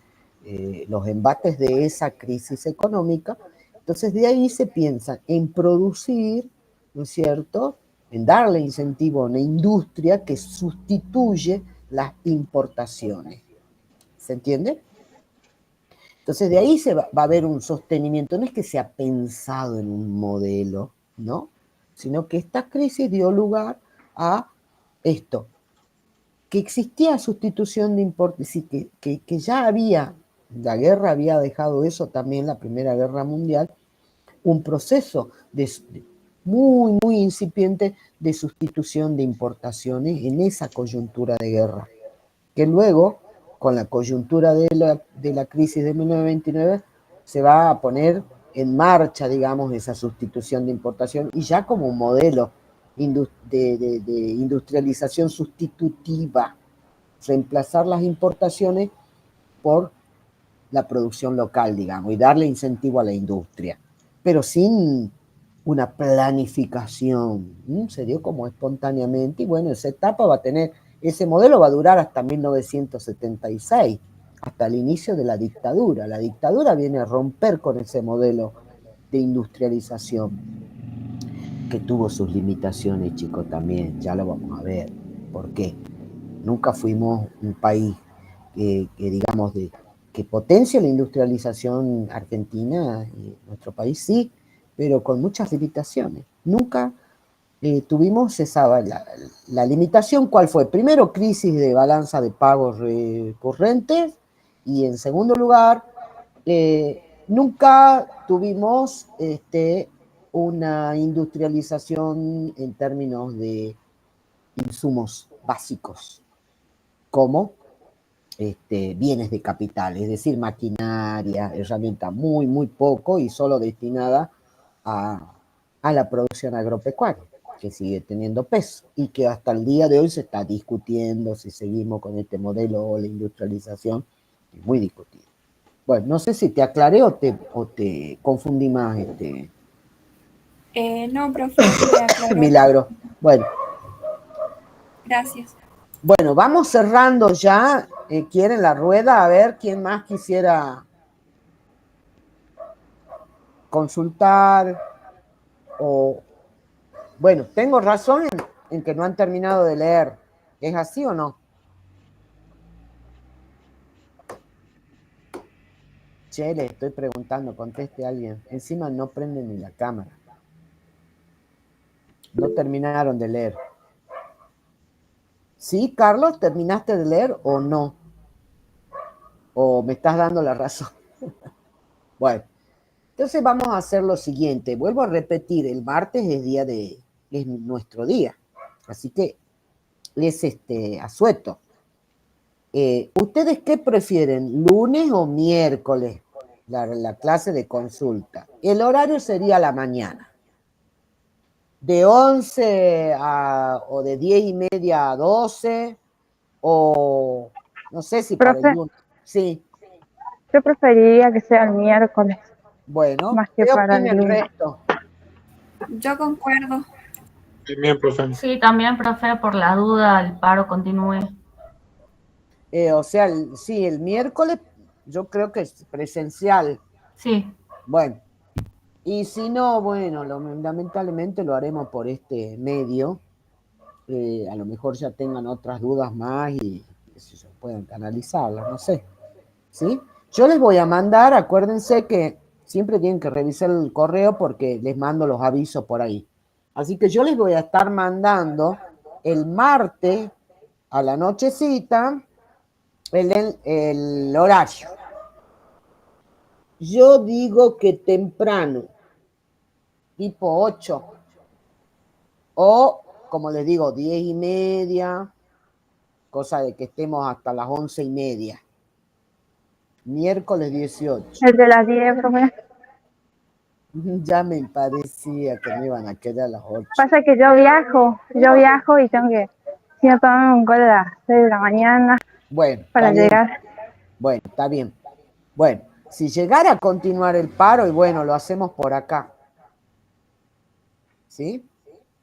los embates de esa crisis económica. Entonces de ahí se piensa en producir, ¿no es cierto?, en darle incentivo a una industria que sustituye las importaciones. ¿Se entiende? Entonces de ahí va a haber un sostenimiento. No es que se ha pensado en un modelo, ¿no?, sino que esta crisis dio lugar a esto, que existía sustitución de importes, que ya había, la guerra había dejado eso también, la Primera Guerra Mundial, un proceso muy, muy incipiente de sustitución de importaciones en esa coyuntura de guerra, que luego, con la coyuntura de la crisis de 1929, se va a poner en marcha, digamos, esa sustitución de importación, y ya como un modelo de industrialización sustitutiva, reemplazar las importaciones por la producción local, digamos, y darle incentivo a la industria, pero sin una planificación. Se dio como espontáneamente, y bueno, esa etapa va a tener, ese modelo va a durar hasta 1976, hasta el inicio de la dictadura. La dictadura viene a romper con ese modelo de industrialización, que tuvo sus limitaciones, chicos, también, ya lo vamos a ver. ¿Por qué? Nunca fuimos un país digamos, que potencia la industrialización argentina, nuestro país sí, pero con muchas limitaciones. Nunca tuvimos la limitación. ¿Cuál fue? Primero, crisis de balanza de pagos recurrentes, y en segundo lugar, nunca tuvimos una industrialización en términos de insumos básicos, como bienes de capital, es decir, maquinaria, herramienta, muy, muy poco, y solo destinada a la producción agropecuaria. que sigue teniendo peso y que hasta el día de hoy se está discutiendo si seguimos con este modelo o la industrialización, es muy discutido. Bueno, no sé si te aclaré o te confundí más. No, profe, me aclaró. Milagro. Bueno, Gracias. bueno, vamos cerrando ya. ¿Quieren la rueda? A ver, ¿quién más quisiera consultar? O, bueno, tengo razón en que no han terminado de leer. ¿Es así o no? Che, le estoy preguntando, conteste a alguien. Encima no prende ni la cámara. No terminaron de leer. ¿Sí, Carlos? ¿Terminaste de leer o no? ¿O me estás dando la razón? Bueno, entonces vamos a hacer lo siguiente. Vuelvo a repetir, el martes es nuestro día. Así que es asueto. ¿Ustedes qué prefieren? ¿Lunes o miércoles? La clase de consulta. El horario sería la mañana. De 11 o de 10:30 a 12, o no sé si para el Profe, lunes. Sí, yo preferiría que sea el miércoles, bueno, más que ¿qué para opina el el lunes. resto? Yo concuerdo. Bien, profe. Sí, también, profe, por la duda, el paro continúe. O sea, sí, el miércoles yo creo que es presencial. Sí, Bueno, y si no, bueno, lamentablemente lo haremos por este medio. A lo mejor ya tengan otras dudas más y si se pueden canalizarlas, no sé. ¿Sí? Yo les voy a mandar, acuérdense que siempre tienen que revisar el correo porque les mando los avisos por ahí. Así que yo les voy a estar mandando el martes a la nochecita el horario. Yo digo que temprano, tipo 8, o como les digo, 10:30, cosa de que estemos hasta las 11:30. Miércoles 18. El de las 10, profe. Ya me parecía que me iban a quedar a las 8. Pasa que yo viajo y tengo que ir a tomar un vuelo a las 6 de la mañana Bueno, para está bien. llegar. Bueno, está bien. Bueno, si llegara a continuar el paro, y bueno, lo hacemos por acá. ¿Sí?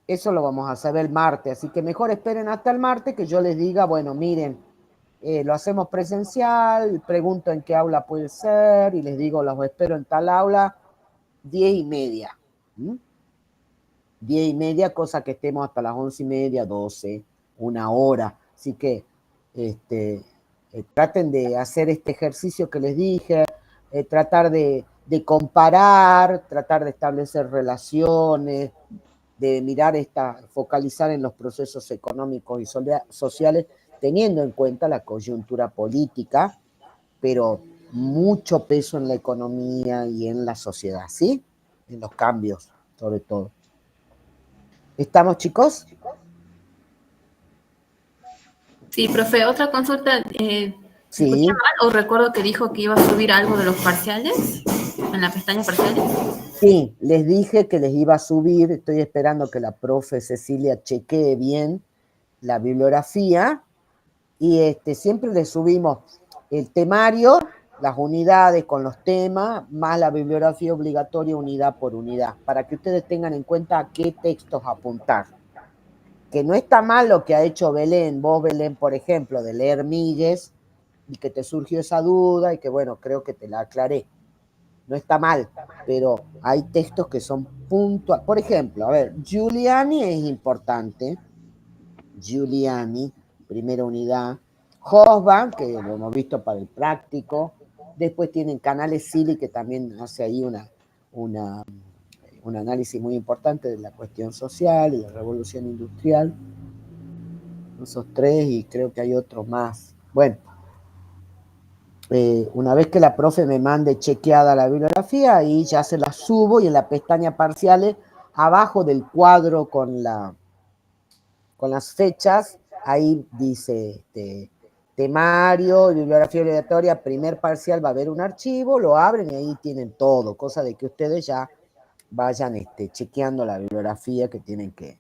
Eso lo vamos a saber el martes, así que mejor esperen hasta el martes que yo les diga, bueno, miren, lo hacemos presencial, pregunto en qué aula puede ser, y les digo, los espero en tal aula, 10:30. 10:30, cosa que estemos hasta las 11:30, 12, una hora. Así que traten de hacer este ejercicio que les dije, tratar de comparar, tratar de establecer relaciones, de mirar focalizar en los procesos económicos y sociales, teniendo en cuenta la coyuntura política, pero mucho peso en la economía y en la sociedad, ¿sí? En los cambios, sobre todo. ¿Estamos, chicos? Sí, profe, otra consulta. ¿Se Sí. escucha mal o recuerdo que dijo que iba a subir algo de los parciales en la pestaña parciales? Sí, les dije que les iba a subir, estoy esperando que la profe Cecilia chequee bien la bibliografía y siempre les subimos el temario, las unidades con los temas, más la bibliografía obligatoria unidad por unidad, para que ustedes tengan en cuenta a qué textos apuntar. Que no está mal lo que ha hecho Belén, vos Belén, por ejemplo, de leer Milles, y que te surgió esa duda y que bueno, creo que te la aclaré. No está mal, pero hay textos que son puntuales. Por ejemplo, a ver, Giuliani es importante. Giuliani, primera unidad. Hobsbawm, que lo hemos visto para el práctico. Después tienen Canales Silly, que también hace ahí un análisis muy importante de la cuestión social y la revolución industrial. Esos tres, y creo que hay otro más. Bueno, una vez que la profe me mande chequeada la bibliografía, ahí ya se la subo y en la pestaña parciales, abajo del cuadro con las fechas, ahí dice temario, bibliografía obligatoria, primer parcial, va a haber un archivo, lo abren y ahí tienen todo, cosa de que ustedes ya vayan chequeando la bibliografía que tienen que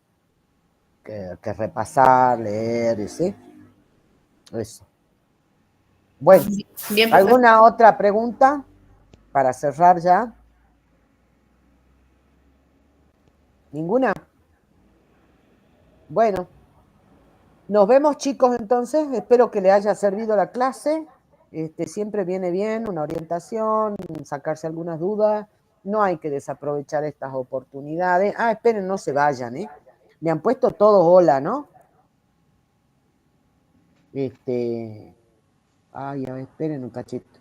que repasar, leer, ¿sí? Eso. Bueno, Bien, profe. ¿alguna otra pregunta para cerrar ya? ¿Ninguna? Bueno, nos vemos, chicos, entonces. Espero que les haya servido la clase. Siempre viene bien una orientación, sacarse algunas dudas. No hay que desaprovechar estas oportunidades. Ah, esperen, no se vayan, ¿eh? Me han puesto todos hola, ¿no? Ay, a ver, esperen un cachito.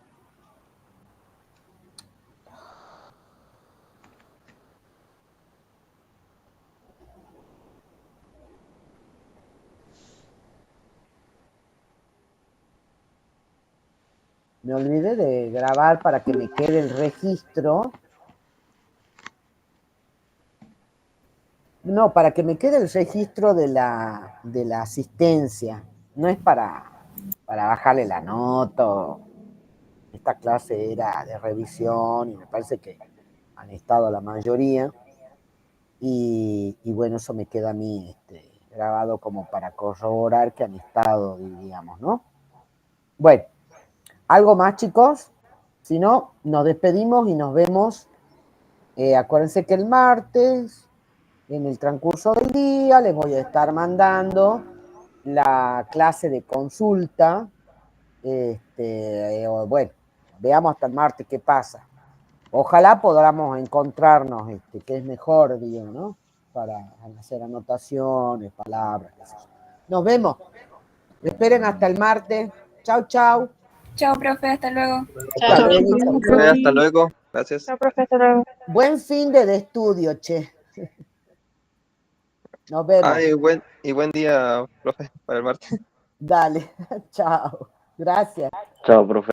Me olvidé de grabar para que me quede el registro. No, para que me quede el registro de la asistencia. No es para bajarle la nota. Esta clase era de revisión y me parece que han estado la mayoría. Y bueno, eso me queda a mí grabado como para corroborar que han estado, diríamos, ¿no? Bueno, ¿algo más, chicos? Si no, nos despedimos y nos vemos. Acuérdense que el martes, en el transcurso del día, les voy a estar mandando la clase de consulta. Bueno, veamos hasta el martes qué pasa. Ojalá podamos encontrarnos, que es mejor, digo, ¿no? Para hacer anotaciones, palabras, qué sé yo. Nos vemos. Esperen hasta el martes. Chau, chau. Chao, profe, hasta luego. Hasta luego. Hasta luego. Gracias. Chao, profe, hasta luego. Buen fin de estudio, che. Nos vemos. Y buen día, profe, para el martes. Dale. Chao. Gracias. Chao, profe.